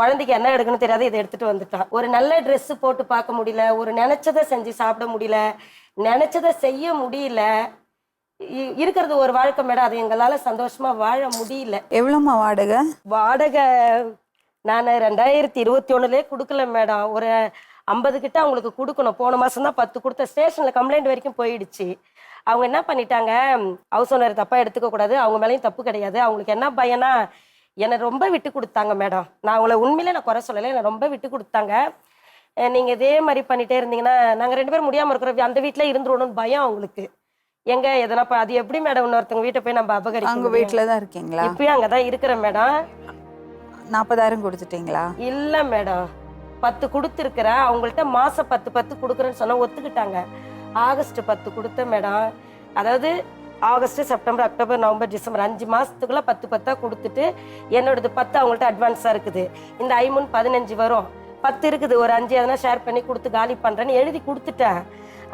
குழந்தைக்கு என்ன எடுக்கணும்னு தெரியாது, இதை எடுத்துட்டு வந்துட்டான். ஒரு நல்ல ட்ரெஸ் போட்டு பார்க்க முடியல, ஒரு நினைச்சதை செஞ்சு சாப்பிட முடியல, நினைச்சதை செய்ய முடியல. இருக்கிறது ஒரு வாழ்க்கை மேடம். அது எங்களால சந்தோஷமா வாழ முடியல. எவ்வளவுமா வாடகை? வாடகை நான் 2021 கொடுக்கல மேடம். ஒரு 50 கிட்ட அவங்களுக்கு கொடுக்கணும். போன மாசம் தான் 10 கொடுத்த. ஸ்டேஷன்ல கம்ப்ளைண்ட் வரைக்கும் போயிடுச்சு. அவங்க என்ன பண்ணிட்டாங்க, ஹவுஸ் ஓனர் தப்பா எடுத்துக்க கூடாது, அவங்க மேலேயும் தப்பு கிடையாது. அவங்களுக்கு என்ன பயனா, என்னை ரொம்ப விட்டு கொடுத்தாங்க மேடம். நான் அவங்கள உண்மையிலே நான் குறை சொல்லலை, என்னை ரொம்ப விட்டு கொடுத்தாங்க. நீங்க இதே மாதிரி பண்ணிட்டே இருந்தீங்கன்னா நாங்க 2 பேரும் முடியாம இருக்கிறோம், அந்த வீட்டுல இருந்துடணும்னு பயம் அவங்களுக்கு. எங்க எதனா அது எப்படி மேடம் இன்னொருத்தவங்க வீட்டை போய் நம்ம அபகரிக்க? அங்க வீட்டுல தான் இருக்கீங்களா? இப்பயும் அங்கதான் இருக்கிறேன் மேடம். 40,000 கொடுத்துட்டீங்களா? இல்ல மேடம், 10 கொடுத்துருக்கிறேன். அவங்கள்ட்ட மாசம் 10 கொடுக்குறேன்னு சொன்னா ஒத்துக்கிட்டாங்க. ஆகஸ்ட் 10 கொடுத்தேன் மேடம். அதாவது August, September, October, November, December 5 மாசத்துக்குள்ள 10 கொடுத்துட்டு என்னோடது 10 அவங்கள்ட்ட அட்வான்ஸா இருக்குது. இந்த ஐமுன் 15 வரும், 10 இருக்குது, ஒரு 5 எதனா ஷேர் பண்ணி கொடுத்து காலி பண்றேன்னு எழுதி கொடுத்துட்டேன்.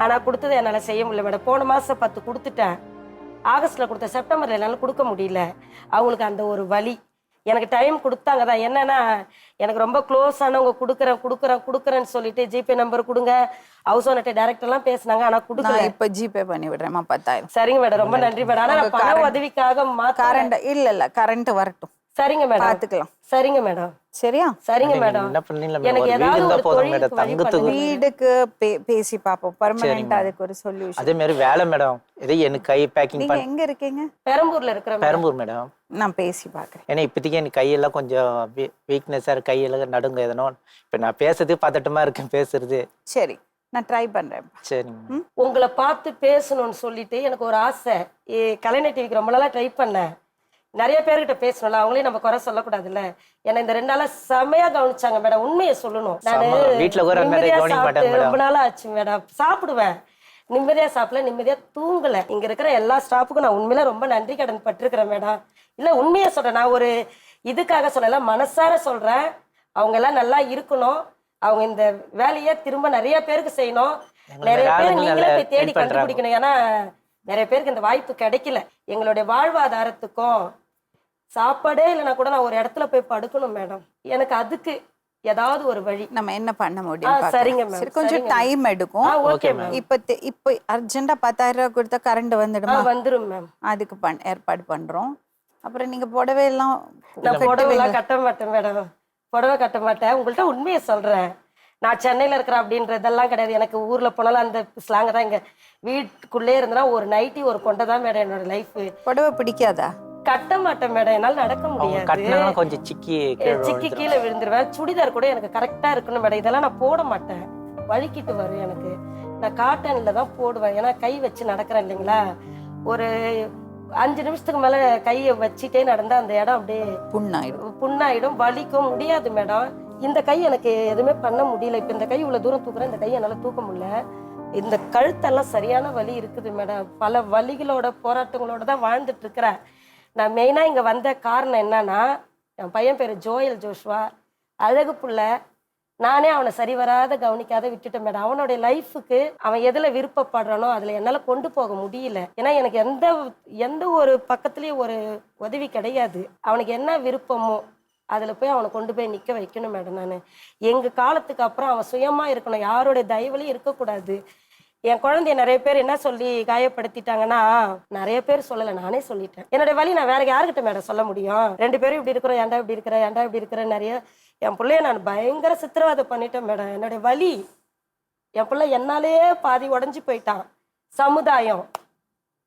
ஆனா கொடுத்ததை என்னால செய்ய முடியல மேடம். போன மாசம் 10 கொடுத்துட்டேன், ஆகஸ்ட்ல கொடுத்த, செப்டம்பர்ல என்னால கொடுக்க முடியல. அவங்களுக்கு அந்த ஒரு வலி. எனக்கு டைம் கொடுத்தாங்க தான். என்னன்னா எனக்கு ரொம்ப க்ளோஸ் ஆனவங்க கொடுக்குறேன்னு சொல்லிட்டு ஜிபே நம்பர் கொடுங்க, ஹவுஸ் ஓனர்ட்ட டைரக்ட் எல்லாம் பேசினாங்க. ஆனா கொடுக்கல. இப்ப ஜிபே பண்ணி விடுறேம்மா 10,000. சரிங்க மேடம், ரொம்ப நன்றி மேடம். ஆனா நான் பண உதவிக்காக கரண்ட் இல்ல கரண்ட் வரட்டும். சரிங்க மேடம், பாத்துக்கலாம். சரிங்க மேடம். சரியா? சரிங்க மேடம். எனக்கு ஏதாவது ஒரு தொழிலுக்கு வீடுக்கு பேசி பாப்போம். பெர்மனன்ட் அதுக்கு ஒரு சொல்யூஷன். அதே மாதிரி வேலை மேடம். இதே எனக்கு கை பேக்கிங் நீங்க எங்க இருக்கீங்க? பெரம்பூர்ல இருக்கிறேன். பெரம்பூர் மேடம். நான் பேசி பாக்குறேன். ஏன்னா இப்போதைக்கு எனக்கு கையெல்லாம் கொஞ்சம் வீக்னஸா இருக்கு, கையெல்லாம் நடுங்க எதனோ. இப்ப நான் பேசுறது பதட்டமா இருக்கேன் பேசுறது. சரி, நான் ட்ரை பண்றேன். சரிங்க. உங்களை பார்த்து பேசணும்னு சொல்லிட்டு எனக்கு ஒரு ஆசை. கலைஞர் டிவிக்கு ரொம்ப நாளா ட்ரை பண்ணேன். நிறைய பேர்கிட்ட பேசணும்ல, அவங்களையும் நம்ம குறை சொல்லக்கூடாதுல்ல. ஏன்னா இந்த 2 நாளா செமையா கவனிச்சாங்க மேடம். உண்மையை சொல்லணும், ரொம்ப நாளா ஆச்சு மேடம். சாப்பிடுவேன், நிம்மதியா சாப்பிடல, நிம்மதியா தூங்கல. இங்க இருக்கிற எல்லா ஸ்டாஃபுக்கும் நான் உண்மையில ரொம்ப நன்றி கடன் பட்டிருக்கிறேன் மேடம். இல்ல உண்மையா சொல்றேன், நான் ஒரு இதுக்காக சொல்லல, மனசார சொல்றேன். அவங்க எல்லாம் நல்லா இருக்கணும். அவங்க இந்த வேலையை திரும்ப நிறைய பேருக்கு செய்யணும். நிறைய பேர் நீங்களே போய் தேடி கண்டுபிடிக்கணும். ஏன்னா நிறைய பேருக்கு இந்த வாய்ப்பு கிடைக்கல. எங்களுடைய வாழ்வாதாரத்துக்கும் சாப்பாடே இல்லைன்னா கூட நான் ஒரு இடத்துல போய் படுக்கணும் மேடம். எனக்கு அதுக்கு ஏதாவது ஒரு வழி நம்ம என்ன பண்ண முடியும்? சரிங்க மேம், கொஞ்சம் டைம் எடுக்கும். Okay ma'am. இப்ப அர்ஜென்ட்டா 10,000 கொடுத்தா கரண்ட் வந்துடுமா? வந்துரும் மேம். அதுக்கு ஏற்பாடு பண்றோம். அப்புறம் நீங்க புடவை எல்லாம் புடவை எல்லாம் கட்ட மாட்டேன் மேடம். புடவை கட்ட மாட்டேன். உங்கள்கிட்ட உண்மையை சொல்றேன். நான் சென்னையில இருக்கிறேன் அப்படின்றதெல்லாம் கிடையாது. எனக்கு ஊர்ல போனாலும் அந்த ஸ்லாங்க தான். இங்க வீட்டுக்குள்ளே இருந்தா ஒரு நைட்டி ஒரு கொண்டை தான் மேடம் என்னோட லைஃப். புடவை பிடிக்காதா? கட்ட மாட்டேன் மேடம், என்னால நடக்க முடியாது. கொஞ்சம் சிக்கி கீழே விழுந்துருவேன். சுடிதார் கூட எனக்கு கரெக்டா இருக்கணும் மேடம். இதெல்லாம் நான் போட மாட்டேன், வழுக்கிட்டு வரும் எனக்கு. நான் காட்டன்ல தான் போடுவேன். ஏன்னா கை வச்சு நடக்கிறேன் இல்லைங்களா. ஒரு 5 நிமிஷத்துக்கு மேல கையை வச்சுட்டே நடந்தா அந்த இடம் அப்படியே புண்ணாயிடும், வலிக்கும், முடியாது மேடம். இந்த கை எனக்கு எதுவுமே பண்ண முடியல. இப்ப இந்த கை இவ்வளவு தூரம் தூக்குறேன், இந்த கையை என்னால தூக்க முடியல. இந்த கழுத்தெல்லாம் சரியான வலி இருக்குது மேடம். பல வலிகளோட போராட்டங்களோட தான் வாழ்ந்துட்டு இருக்கிறேன். நான் மெயினா இங்க வந்த காரணம் என்னன்னா, என் பையன் பேரு ஜோயல் ஜோஷ்வா, அழகு புள்ள. நானே அவனை சரி வராத கவனிக்காத விட்டுட்டேன் மேடம். அவனுடைய லைஃபுக்கு அவன் எதுல விருப்பப்படுறானோ அதுல என்னால கொண்டு போக முடியல. ஏன்னா எனக்கு எந்த ஒரு பக்கத்துலயும் ஒரு உதவி கிடையாது. அவனுக்கு என்ன விருப்பமோ அதுல போய் அவனை கொண்டு போய் நிக்க வைக்கணும் மேடம். நான் எங்க காலத்துக்கு அப்புறம் அவன் சுயமா இருக்கணும், யாருடைய தயவுலையும் இருக்கக்கூடாது. என் குழந்தைய நிறைய பேர் என்ன சொல்லி காயப்படுத்திட்டாங்கன்னா, நிறைய பேர் சொல்லலை, நானே சொல்லிட்டேன். என்னுடைய வலி நான் வேற யாருக்கிட்ட மேடம் சொல்ல முடியும்? 2 பேரும் இப்படி இருக்கிறோம், ஏன்டா இப்படி இருக்கிற, ஏன்டா இப்படி இருக்கிற, நிறைய என் பிள்ளைய நான் பயங்கர சித்திரவதை பண்ணிட்டேன் மேடம். என்னுடைய வலி, என் பிள்ளை என்னாலேயே பாதி உடஞ்சி போயிட்டான். சமுதாயம்,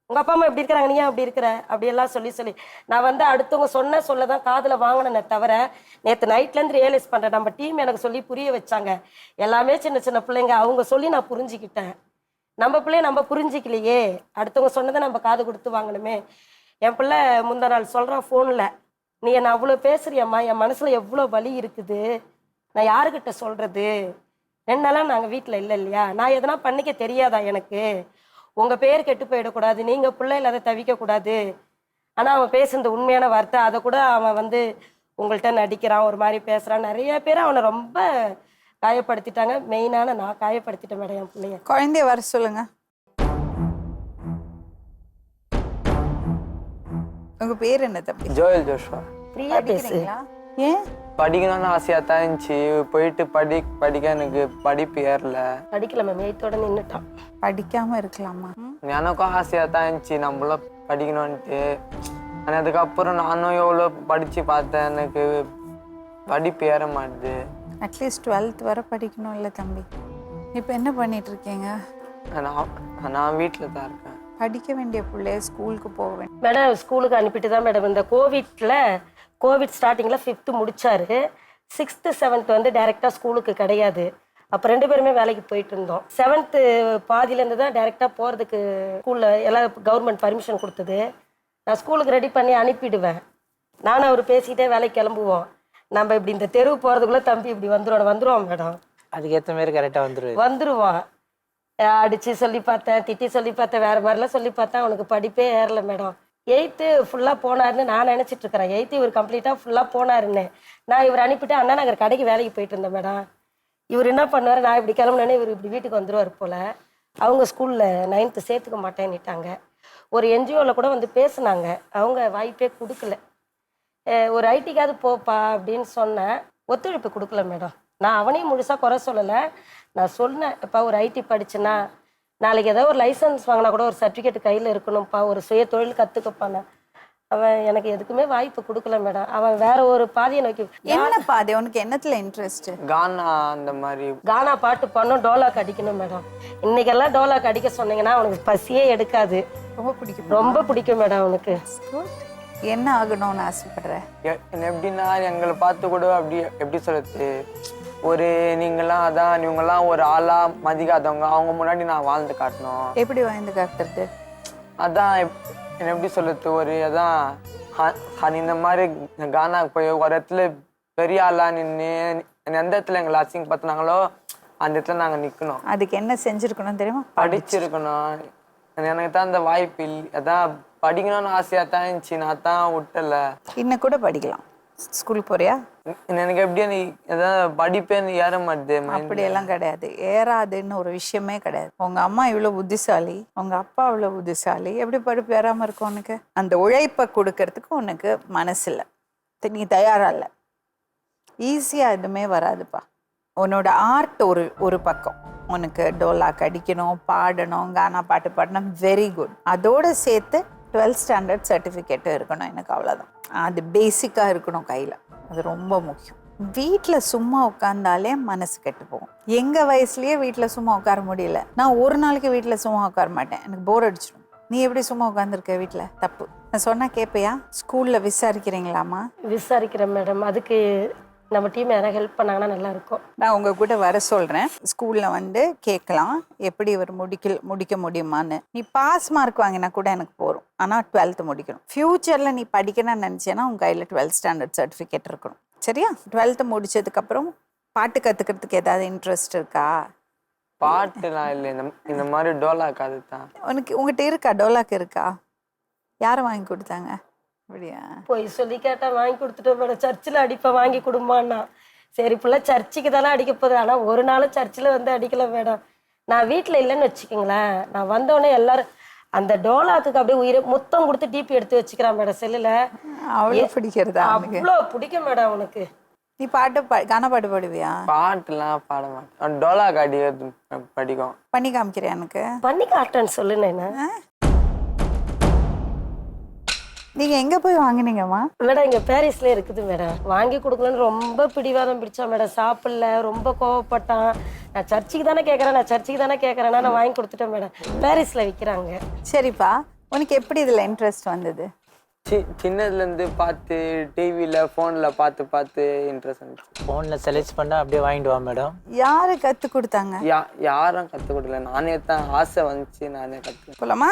உங்க அப்பா அம்மா இப்படி இருக்கிறாங்க, நீ ஏன் அப்படி இருக்கிற, அப்படியெல்லாம் சொல்லி நான் வந்து அடுத்தவங்க சொல்லதான் காதுல வாங்கினேனே தவிர, நேற்று நைட்லேருந்து ரியலைஸ் பண்றேன். நம்ம டீம் எனக்கு சொல்லி புரிய வச்சாங்க. எல்லாமே சின்ன சின்ன பிள்ளைங்க, அவங்க சொல்லி நான் புரிஞ்சுக்கிட்டேன். நம்ம பிள்ளைய நம்ம புரிஞ்சிக்கலையே, அடுத்தவங்க சொன்னதை நம்ம காது கொடுத்து வாங்கணுமே. என் பிள்ளை முந்தா நாள் சொல்கிறான் ஃபோனில், நீ என்னை அவ்வளோ பேசுறியம்மா, என் மனசில் எவ்வளோ வலி இருக்குது, நான் யாருக்கிட்ட சொல்கிறது? 2 நாளாக நாங்கள் வீட்டில் இல்லை இல்லையா, நான் எதனா பண்ணிக்க தெரியாதா எனக்கு? உங்கள் பேர் கெட்டு போயிடக்கூடாது, நீங்கள் பிள்ளை இல்லாத தவிக்கக்கூடாது. ஆனால் அவன் பேசுனது உண்மையான வார்த்தை, அதை கூட அவன் வந்து உங்கள்கிட்ட நடிக்கிறான், ஒரு மாதிரி பேசுகிறான். நிறைய பேர் அவனை ரொம்ப காயப்படுத்திட்டாங்க. மெயினான நான் காயப்படுத்திட்டேன் மேடம் என் பிள்ளைய. குழந்தைய வர சொல்லுங்க. உங்க பேர் என்ன தம்பி? Joel Joshua. ஃப்ரீயா பேசு. ஏன் படிக்கணும்னு ஆசையாக தான் இருந்துச்சு. போயிட்டு படிக்க எனக்கு படிப்பு ஏறல. படிக்கல மேம், 8th நின்றுட்டான். படிக்காம இருக்கலாமா? எனக்கும் ஆசையாக தான் இருந்துச்சு நம்மளும் படிக்கணும்ன்ட்டு. ஆனால் அதுக்கப்புறம் நானும் எவ்வளோ படித்து பார்த்தேன், எனக்கு படிப்பு ஏற மாட்டுது. அட்லீஸ்ட் 12th வரை படிக்கணும் இல்லை தம்பி? இப்போ என்ன பண்ணிட்டு இருக்கீங்க? நான் வீட்டில் தான் இருக்கேன். படிக்க வேண்டிய பிள்ளைய ஸ்கூலுக்கு போக வேண்டிய. மேடம் ஸ்கூலுக்கு அனுப்பிட்டு தான் மேடம் இந்த கோவிட் ஸ்டார்டிங்கில் 5th முடிச்சாரு. 6th 7th வந்து டைரெக்டாக ஸ்கூலுக்கு கிடையாது. அப்போ 2 பேருமே வேலைக்கு போயிட்டு இருந்தோம். 7th பாதியிலேருந்து தான் டைரெக்டாக போகிறதுக்கு ஸ்கூலில் எல்லாம் கவர்மெண்ட் பர்மிஷன் கொடுத்தது. நான் ஸ்கூலுக்கு ரெடி பண்ணி அனுப்பிடுவேன். நானும் அவர் பேசிக்கிட்டே வேலைக்கு கிளம்புவோம். நம்ம இப்படி இந்த தெருவு போகிறதுக்குள்ளே தம்பி இப்படி வந்துடுவான் மேடம். அதுக்கேற்ற மாதிரி கரெக்டாக வந்துடுவான். அடித்து சொல்லி பார்த்தேன், திட்டி சொல்லி பார்த்தேன், வேறு மாதிரிலாம் சொல்லி பார்த்தேன். அவனுக்கு படிப்பே ஏறல மேடம். 8th ஃபுல்லாக போனாருன்னு நான் நினச்சிட்டு இருக்கிறேன். 8th இவர் கம்ப்ளீட்டாக ஃபுல்லாக போனாருன்னு. நான் இவர் அனுப்பிட்டு அண்ணா நகர் கடைக்கு வேலைக்கு போயிட்டு இருந்தேன் மேடம். இவர் என்ன பண்ணுவார், நான் இப்படி கிளம்புனேன்னு இவர் இப்படி வீட்டுக்கு வந்துடுவார் போல். அவங்க ஸ்கூலில் 9th சேர்த்துக்க மாட்டேன்னுட்டாங்க. ஒரு என்ஜிஓவில் கூட வந்து பேசுனாங்க, அவங்க வாய்ப்பே கொடுக்கல. ஒரு ஐடிக்காவது போப்பா அப்படின்னு சொன்னேன், ஒத்துழைப்பு கொடுக்கல மேடம். நான் அவனையும் முழுசாக குறை சொல்லலை. நான் சொன்னேன், இப்போ ஒரு ஐடி படிச்சுன்னா நாளைக்கு ஏதோ ஒரு லைசன்ஸ் வாங்கினா கூட ஒரு சர்டிஃபிகேட் கையில் இருக்கணும்ப்பா, ஒரு சுய தொழில் கற்றுக்கப்பான்னு. அவன் எனக்கு எதுக்குமே வாய்ப்பு கொடுக்கல மேடம். அவன் வேற ஒரு பாதையை நோக்கி. என்ன பாதை? உனக்கு என்னத்துல இன்ட்ரெஸ்ட்? கானா அந்த மாதிரி கானா பாட்டு பண்ணும், டோலாக் அடிக்கணும் மேடம். இன்னைக்கெல்லாம் டோலாக் அடிக்க சொன்னீங்கன்னா அவனுக்கு பசியே எடுக்காது. ரொம்ப பிடிக்கும். ரொம்ப பிடிக்கும் மேடம் அவனுக்கு. என்ன ஆகணும்னு ஆசைப்படுறேன்? எப்படின்னா எங்களை பார்த்து கூட அப்படி எப்படி சொல்றது, ஒரு நீங்களாம் அதான் இவங்கெல்லாம் ஒரு ஆளா மதிக்காதவங்க, அவங்க முன்னாடி நான் வாழ்ந்து காட்டணும். எப்படி வாழ்ந்து காட்டுறது? அதான் என்ன எப்படி சொல்றது, ஒரு அதான் இந்த மாதிரி கானாக்கு போய் ஒரு இடத்துல பெரிய ஆளா நின்று எந்த இடத்துல எங்களை அசிங்க பார்த்தினாங்களோ அந்த இடத்துல நாங்கள் நிற்கணும். அதுக்கு என்ன செஞ்சிருக்கணும் தெரியுமா? படிச்சிருக்கணும். எனக்கு தான் அந்த வாய்ப்பு இல்லை. அதான் படிக்கணும்னு ஆசையாக தான் இருந்துச்சு, நான் தான் விட்டல. இன்னும் கூட படிக்கலாம். ஸ்கூலுக்கு போறியா? எனக்கு எப்படியா நீ ஏதாவது படிப்பேன்னு ஏற மாட்டேது. அப்படியெல்லாம் கிடையாது, ஏறாதுன்னு ஒரு விஷயமே கிடையாது. உங்க அம்மா இவ்வளவு புத்திசாலி, உங்க அப்பா இவ்வளவு புத்திசாலி, எப்படி படிப்பு ஏறாம இருக்கும் உனக்கு? அந்த உழைப்பை கொடுக்கறதுக்கு உனக்கு மனசு இல்லை, நீ தயாரா இல்லை. ஈஸியா எதுவுமே வராதுப்பா. உன்னோட ஆர்ட் ஒரு பக்கம், உனக்கு டோலாக் அடிக்கணும், பாடணும், கானா பாட்டு பாடணும், வெரி குட். அதோட சேர்த்து 12th ஸ்டாண்டர்ட் சர்டிஃபிகேட்டும் இருக்கணும். எனக்கு அவ்வளோதான். அது பேசிக்காக இருக்கணும் கையில், அது ரொம்ப முக்கியம். வீட்டில் சும்மா உட்காந்தாலே மனசு கெட்டு போகும். எங்கள் வயசுலேயே வீட்டில் சும்மா உட்கார முடியல. நான் ஒரு நாளைக்கு வீட்டில் சும்மா உட்கார மாட்டேன், எனக்கு போர் அடிச்சிடும். நீ எப்படி சும்மா உட்காந்துருக்க வீட்டில்? தப்பு. நான் சொன்னால் கேட்பையா? ஸ்கூலில் விசாரிக்கிறீங்களாம்மா? விசாரிக்கிறேன் மேடம். அதுக்கு நம்ம டீம் யாராவது ஹெல்ப் பண்ணாங்கன்னா நல்லா இருக்கும். நான் உங்க கூட வர சொல்றேன். ஸ்கூல்ல வந்து கேட்கலாம் எப்படி இவர் முடிக்க முடியுமான்னு. நீ பாஸ் மார்க் வாங்கினா கூட எனக்கு போறோம், ஆனா 12th முடிக்கணும். ஃபியூச்சர்ல நீ படிக்கணும்னு நினைச்சேன்னா உங்க கையில 12th ஸ்டாண்டர்ட் சர்டிஃபிகேட் இருக்கணும். சரியா? 12th முடிச்சதுக்கு அப்புறம் பாட்டு கத்துக்கிறதுக்கு ஏதாவது இன்ட்ரெஸ்ட் இருக்கா? பாட்டுலாம் இல்லை, இந்த மாதிரி டோலாக். அதுதான் உங்ககிட்ட இருக்கா? டோலாக் இருக்கா? யாரை வாங்கி கொடுத்தாங்க? அப்படியா? போய் சொல்லி கேட்டா வாங்கி கொடுத்துட்டோம் மேடம். சர்ச்சில் அடிப்பேன், வாங்கி கொடுமான்னா. சரி பிள்ளை சர்ச்சுக்கு தானே அடிக்க போகுது, ஆனால் ஒரு நாளும் சர்ச்சில் வந்து அடிக்கல மேடம். நான் வீட்டில் இல்லைன்னு வச்சுக்கோங்களேன், நான் வந்தோடனே எல்லாரும் அந்த டோலாக்கு அப்படியே உயிரை முத்தம் கொடுத்து டிபி எடுத்து வச்சுக்கிறான் மேடம் செல்லில். அவ்வளோ பிடிக்கிறதா? அவ்வளோ பிடிக்கும் மேடம் அவனுக்கு. நீ கானா பாட்டு பாடுவியா? பாட்டுலாம் பாட மாட்டேன். டோலா காடி படிக்கும். பண்ணி காமிக்கிறேன் எனக்கு. பண்ணி காட்டுறேன்னு சொல்லுண்ணே. நீங்க எங்க போய் வாங்குனீங்கம்மா? மேடம் இங்க பாரிஸ்ல இருக்குது மேடம். வாங்கி கொடுக்கலன்னு ரொம்ப பிடிவாதம் பிடிச்சா மேடம். சாப்பிடல, ரொம்ப கோவப்பட்டான். நான் சர்ச்சுக்கு தானே கேட்கறேன், நான் வாங்கி கொடுத்துட்டேன் மேடம். பாரிஸ்ல விற்கிறாங்க. சரிப்பா, உனக்கு எப்படி இதுல இன்ட்ரெஸ்ட் வந்தது? சின்னதுலேருந்து பார்த்து டிவியில் ஃபோனில் பார்த்து இன்ட்ரெஸ்ட் வந்துச்சு. ஃபோனில் செலக்ட் பண்ணால் அப்படியே வாங்கிட்டு வா மேடம். யாரு கத்து கொடுத்தாங்க? யாரும் கற்றுக் கொடுக்கல, நானே தான் ஆசை வந்துச்சு, நானே கற்று. போலாமா?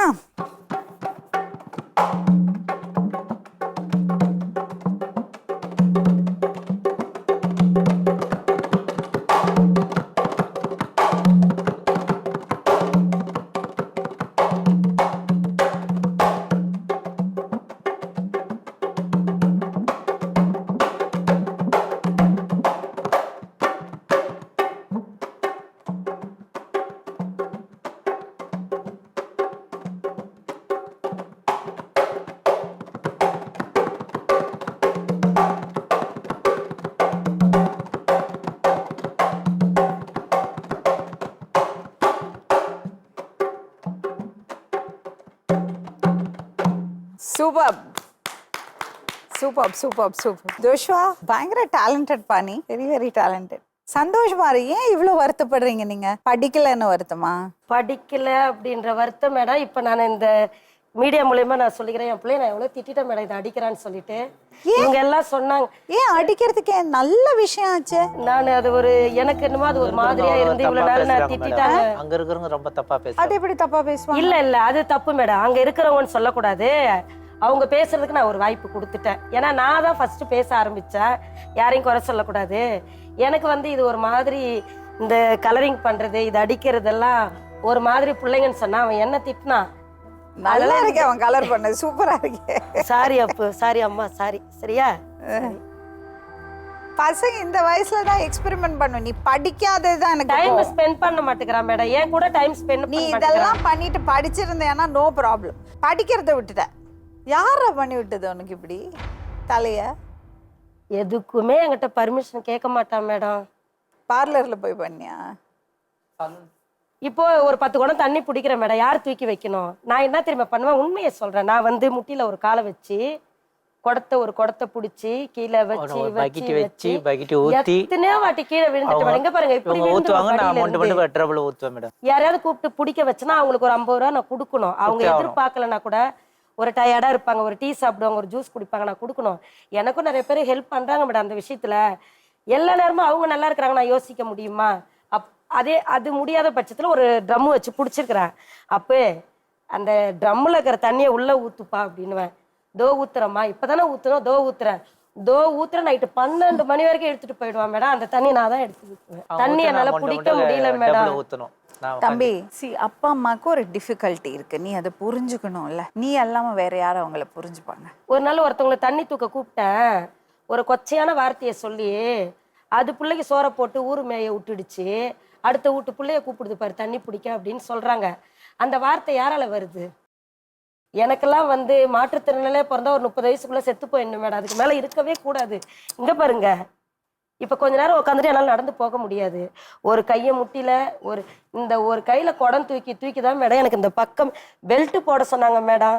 Super super super super. Joshua பயங்கர டேலண்டட் பாணி, வெரி வெரி டேலண்டட். சந்தோஷ் பாரு, ஏன் இவ்வளவு வருத்தப்படுறீங்க? நீங்க படிக்கலன்னு வருத்தமா? படிக்கல அப்படின்ற வருத்தம் மேடம். இப்ப நான் இந்த மீடியா மூலயமா நான் சொல்லிக்கிறேன், என் பிள்ளைய நான் எவ்வளவு திட்டிட்டேன் மேடம் இதை அடிக்கிறான்னு சொல்லிட்டு. இவங்க எல்லாம் சொன்னாங்க. ஏன் அடிக்கிறதுக்கு? நல்ல விஷயம் ஆச்சு. நான் அது ஒரு எனக்கு என்னமோ அது ஒரு மாதிரியா இருந்து இவ்வளவு நாள் நான் திட்டாங்க. அங்க இருக்கிறவங்க ரொம்ப தப்பா பேசுறாங்க. அது எப்படி தப்பா பேசுவாங்க? இல்ல அது தப்பு மேடம். அங்க இருக்கிறவங்கன்னு சொல்லக்கூடாது. அவங்க பேசுறதுக்கு நான் ஒரு வாய்ப்பு கொடுத்துட்டேன். ஏன்னா நான் தான் ஃபர்ஸ்ட் பேச ஆரம்பிச்சேன். யாரையும் குறை சொல்லக்கூடாது. எனக்கு வந்து இது ஒரு மாதிரி இந்த கலரிங் பண்றது, இது அடிக்கிறதெல்லாம் ஒரு மாதிரி பிள்ளைங்கன்னு சொன்னா அவன் என்ன திட்டினான். நல்லா இருக்கு அவன் கலர் பண்ணது, சூப்பரா இருக்கு. சாரி அப்பு, சாரி அம்மா, சாரி. சரியா? பசங்க இந்த வயசுல தான் எக்ஸ்பெரிமெண்ட் பண்ணும். நீ படிக்காததுதான் எனக்கு டைம் ஸ்பெண்ட் பண்ண மாட்டேங்கிறான் மேடம். ஏன் கூட டைம் ஸ்பெண்ட் நீ இதெல்லாம் பண்ணிட்டு படிச்சிருந்தேன்னா நோ ப்ராப்ளம். படிக்கிறத விட்டுட்ட. யார பண்ணி விட்டது உனக்கு இப்படி தலைய? எதுக்குமே என்கிட்ட பர்மிஷன் கேட்க மாட்டான் மேடம். பார்லர்ல போய் பண்ணியா? இப்போ ஒரு 10 குடம் தண்ணி பிடிக்கிறேன் மேடம். யார் தூக்கி வைக்கணும்? நான் என்ன தெரியுமா பண்ணுவேன்? உண்மையை சொல்றேன். நான் வந்து முட்டியில ஒரு காலை வச்சு ஒரு குடத்தை பிடிச்சி கீழே வச்சு எத்தனையோ வாட்டி கீழே விழுந்துட்டு. எங்க பாருங்க இப்படி யாரையாவது கூப்பிட்டு பிடிக்க வச்சுன்னா அவங்களுக்கு ஒரு 50 ரூபா நான் கொடுக்கணும். அவங்க எதிர்பார்க்கலன்னா கூட ஒரு டயர்டா இருப்பாங்க, ஒரு டீ சாப்பிடுவாங்க, ஒரு ஜூஸ் குடிப்பாங்க, நான் கொடுக்கணும். எனக்கும் நிறைய பேர் ஹெல்ப் பண்றாங்க மேடம் அந்த விஷயத்துல. எல்லா நேரமும் அவங்க நல்லா இருக்கிறாங்க நான் யோசிக்க முடியுமா? அது முடியாத பட்சத்துல ஒரு ட்ரம் வச்சு பிடிச்சிருக்கிறேன். அப்போ அந்த ட்ரம்ல இருக்கிற தண்ணியை உள்ள ஊத்துப்பா அப்படின்னுவேன். தோ ஊத்துறம்மா, இப்பதானே ஊத்துறோம், தோ ஊத்துற நைட்டு 12 மணி வரைக்கும் எடுத்துட்டு போயிடுவான் மேடம். அந்த தண்ணி நான் தான் எடுத்து ஊத்துவேன். தண்ணி என்னால பிடிக்க முடியல மேடம். தம்பி, அப்பா அம்மாவுக்கு ஒரு டிஃபிகல்ட்டி இருக்கு, நீ அதை புரிஞ்சுக்கணும்ல. நீ இல்லாம வேற யாரும் அவங்கள புரிஞ்சுப்பாங்க? ஒரு நாள் ஒருத்தவங்களை தண்ணி தூக்க கூப்பிட்டேன். ஒரு கொச்சையான வார்த்தையை சொல்லி அது பிள்ளைக்கு சோறை போட்டு ஊர் மேய விட்டுடுச்சு. அடுத்த வீட்டு பிள்ளைய கூப்பிடுது பாரு தண்ணி பிடிக்க அப்படின்னு சொல்றாங்க. அந்த வார்த்தை யாரால வருது? எனக்கெல்லாம் வந்து மாற்றுத்திறனாலே பிறந்தா ஒரு 30 வயசுக்குள்ள செத்து போயிடணும் மேடம். அதுக்கு மேல இருக்கவே கூடாது. இங்க பாருங்க, இப்ப கொஞ்ச நேரம் உட்காந்துட்டு என்னால நடந்து போக முடியாது. ஒரு கையை முட்டில ஒரு கையில குடம் தூக்கி தான் மேடம் எனக்கு இந்த பக்கம் பெல்ட் போட சொன்னாங்க மேடம்.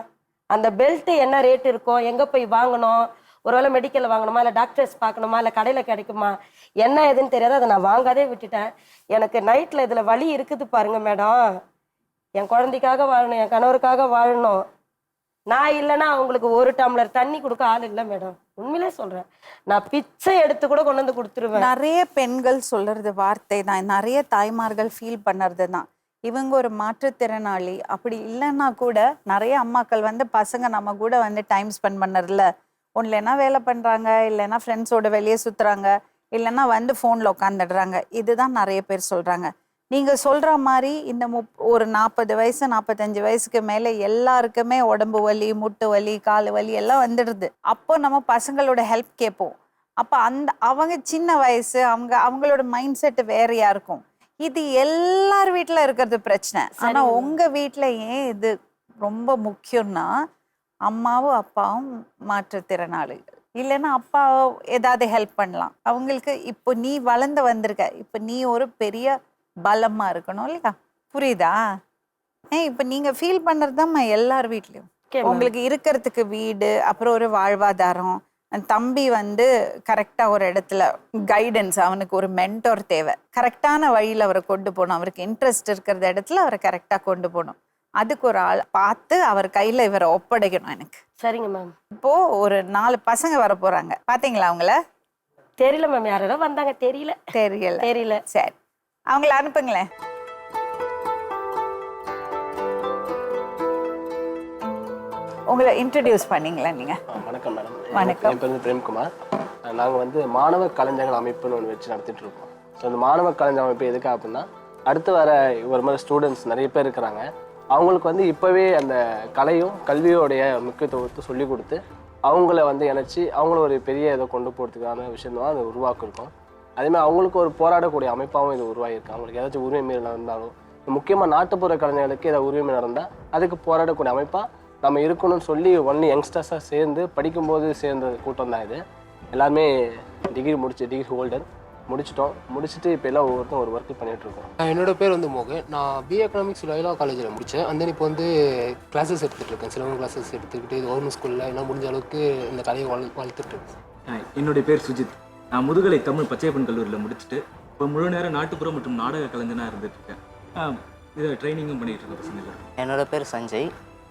அந்த பெல்ட் என்ன ரேட் இருக்கும், எங்க போய் வாங்கணும், ஒருவேளை மெடிக்கல்ல வாங்கணுமா, இல்லை டாக்டர்ஸ் பார்க்கணுமா, இல்லை கடையில் கிடைக்குமா, என்ன எதுன்னு தெரியாது. அதை நான் வாங்காதே விட்டுட்டேன். எனக்கு நைட்டில் இதில் வலி இருக்குது பாருங்க மேடம். என் குழந்தைக்காக வாழணும், என் கணவருக்காக வாழணும். நான் இல்லைன்னா அவங்களுக்கு ஒரு டம்ளர் தண்ணி கொடுக்க ஆள் இல்லை மேடம். உண்மையிலே சொல்றேன். நான் பிச்சை எடுத்து கூட கொண்டு வந்து கொடுத்துருவேன். நிறைய பெண்கள் சொல்றது வார்த்தை தான், நிறைய தாய்மார்கள் ஃபீல் பண்ணுறது தான். இவங்க ஒரு மாற்றுத்திறனாளி அப்படி இல்லைன்னா கூட நிறைய அம்மாக்கள் வந்து பசங்க நம்ம கூட வந்து டைம் ஸ்பெண்ட் பண்ணறதுல ஒன்றுலன்னா வேலை பண்ணுறாங்க, இல்லைன்னா ஃப்ரெண்ட்ஸோட வெளியே சுற்றுறாங்க, இல்லைன்னா வந்து ஃபோனில் உட்காந்துடுறாங்க. இதுதான் நிறைய பேர் சொல்கிறாங்க. நீங்கள் சொல்கிற மாதிரி இந்த ஒரு 40 வயசு 45 வயசுக்கு மேலே எல்லாருக்குமே உடம்பு வலி, முட்டு வலி, கால் வலி எல்லாம் வந்துடுது. அப்போ நம்ம பசங்களோட ஹெல்ப் கேட்போம். அப்போ அவங்க சின்ன வயசு, அவங்களோட மைண்ட் செட்டு வேறையா இருக்கும். இது எல்லார் வீட்டில் இருக்கிறது பிரச்சனை. ஆனால் உங்கள் வீட்டில் ஏன் இது ரொம்ப முக்கியம்னா, அம்மாவும் அப்பாவும் மாற்றுத்திறனாளிகள். இல்லைன்னா அப்பா ஏதாவது ஹெல்ப் பண்ணலாம் அவங்களுக்கு. இப்போ நீ வளர்ந்து வந்திருக்க, இப்போ நீ ஒரு பெரிய பலமா இருக்கணும் இல்லையா? புரியுதா? இப்போ நீங்க ஃபீல் பண்றதுதான் எல்லார் வீட்லயும். உங்களுக்கு இருக்கிறதுக்கு வீடு, அப்புறம் ஒரு வாழ்வாதாரம், தம்பி வந்து கரெக்டா ஒரு இடத்துல கைடன்ஸ், அவனுக்கு ஒரு மென்டோர் தேவை, கரெக்டான வழியில அவரை கொண்டு போகணும், அவருக்கு இன்ட்ரெஸ்ட் இருக்கிற இடத்துல அவரை கரெக்டா கொண்டு போகணும். அதுக்கு ஒரு ஆள் பார்த்து அவர் கையில இவரை ஒப்படைக்கணும் எனக்கு. சரிங்க மேம். இப்போ ஒரு 4 பசங்க வர போறாங்க, பாத்தீங்களா அவங்கள? தெரியல மேம், யாரோ வந்தாங்க, தெரியல. சரி, அவங்கள அனுப்புங்களேன். உங்களை இன்ட்ரடியூஸ் பண்ணீங்களா நீங்க? வணக்கம் மேடம். வணக்கம். என் பேர் வந்து பிரேம்குமார். நாங்கள் வந்து மாணவ கலைஞர்கள் அமைப்புன்னு ஒன்று வச்சு நடத்திட்டு இருக்கோம். ஸோ அந்த மாணவ கலைஞர் அமைப்பு எதுக்கு அப்படின்னா, அடுத்து வர ஒரு மாதிரி ஸ்டூடெண்ட்ஸ் நிறைய பேர் இருக்கிறாங்க. அவங்களுக்கு வந்து இப்போவே அந்த கலையும் கல்வியோடைய முக்கியத்துவத்தை சொல்லி கொடுத்து அவங்கள வந்து இணைச்சி அவங்கள ஒரு பெரிய இதை கொண்டு போகிறதுக்கான விஷயம் தான் அதை உருவாக்கிருக்கோம். அதேமாதிரி அவங்களுக்கு ஒரு போராடக்கூடிய அமைப்பாகவும் இது உருவாகிருக்கு. அவங்களுக்கு ஏதாச்சும் உரிமை மீறல் நடந்தாலும், முக்கியமாக நாட்டுப்புற கலைஞர்களுக்கு ஏதாவது உரிமை நடந்தால் அதுக்கு போராடக்கூடிய அமைப்பாக நம்ம இருக்கணும்னு சொல்லி ஒன்லி யங்ஸ்டர்ஸாக சேர்ந்து படிக்கும்போது சேர்ந்த கூட்டம் தான் இது. எல்லாருமே டிகிரி ஹோல்டர் முடிச்சுட்டு இப்போ எல்லாம் ஒவ்வொருத்தரும் ஒரு ஒர்க்கு பண்ணிகிட்டு இருக்கோம். என்னோட பேர் வந்து மோகன். நான் பிஏ எக்கனாமிக்ஸ் லயோலா காலேஜில் முடித்தேன். அந்த இப்போ வந்து கிளாஸஸ் எடுத்துகிட்டு இருக்கேன், சிலவங்க கிளாஸஸ் எடுத்துக்கிட்டு கவர்மெண்ட் ஸ்கூலில் என்ன முடிஞ்ச அளவுக்கு இந்த கலையை வளர்த்துட்டு இருக்கேன். என்னுடைய பேர் சுஜித். நான் முதுகலை தமிழ் பச்சையப்பன் கல்லூரியில் முடிச்சுட்டு இப்போ முழு நேரம் நாட்டுப்புற மற்றும் நாடக கலைஞனாக இருந்துகிட்ருக்கேன். இதை ட்ரைனிங்கும் பண்ணிகிட்டு இருக்கேன் பசங்க. என்னோட பேர் சஞ்சய்.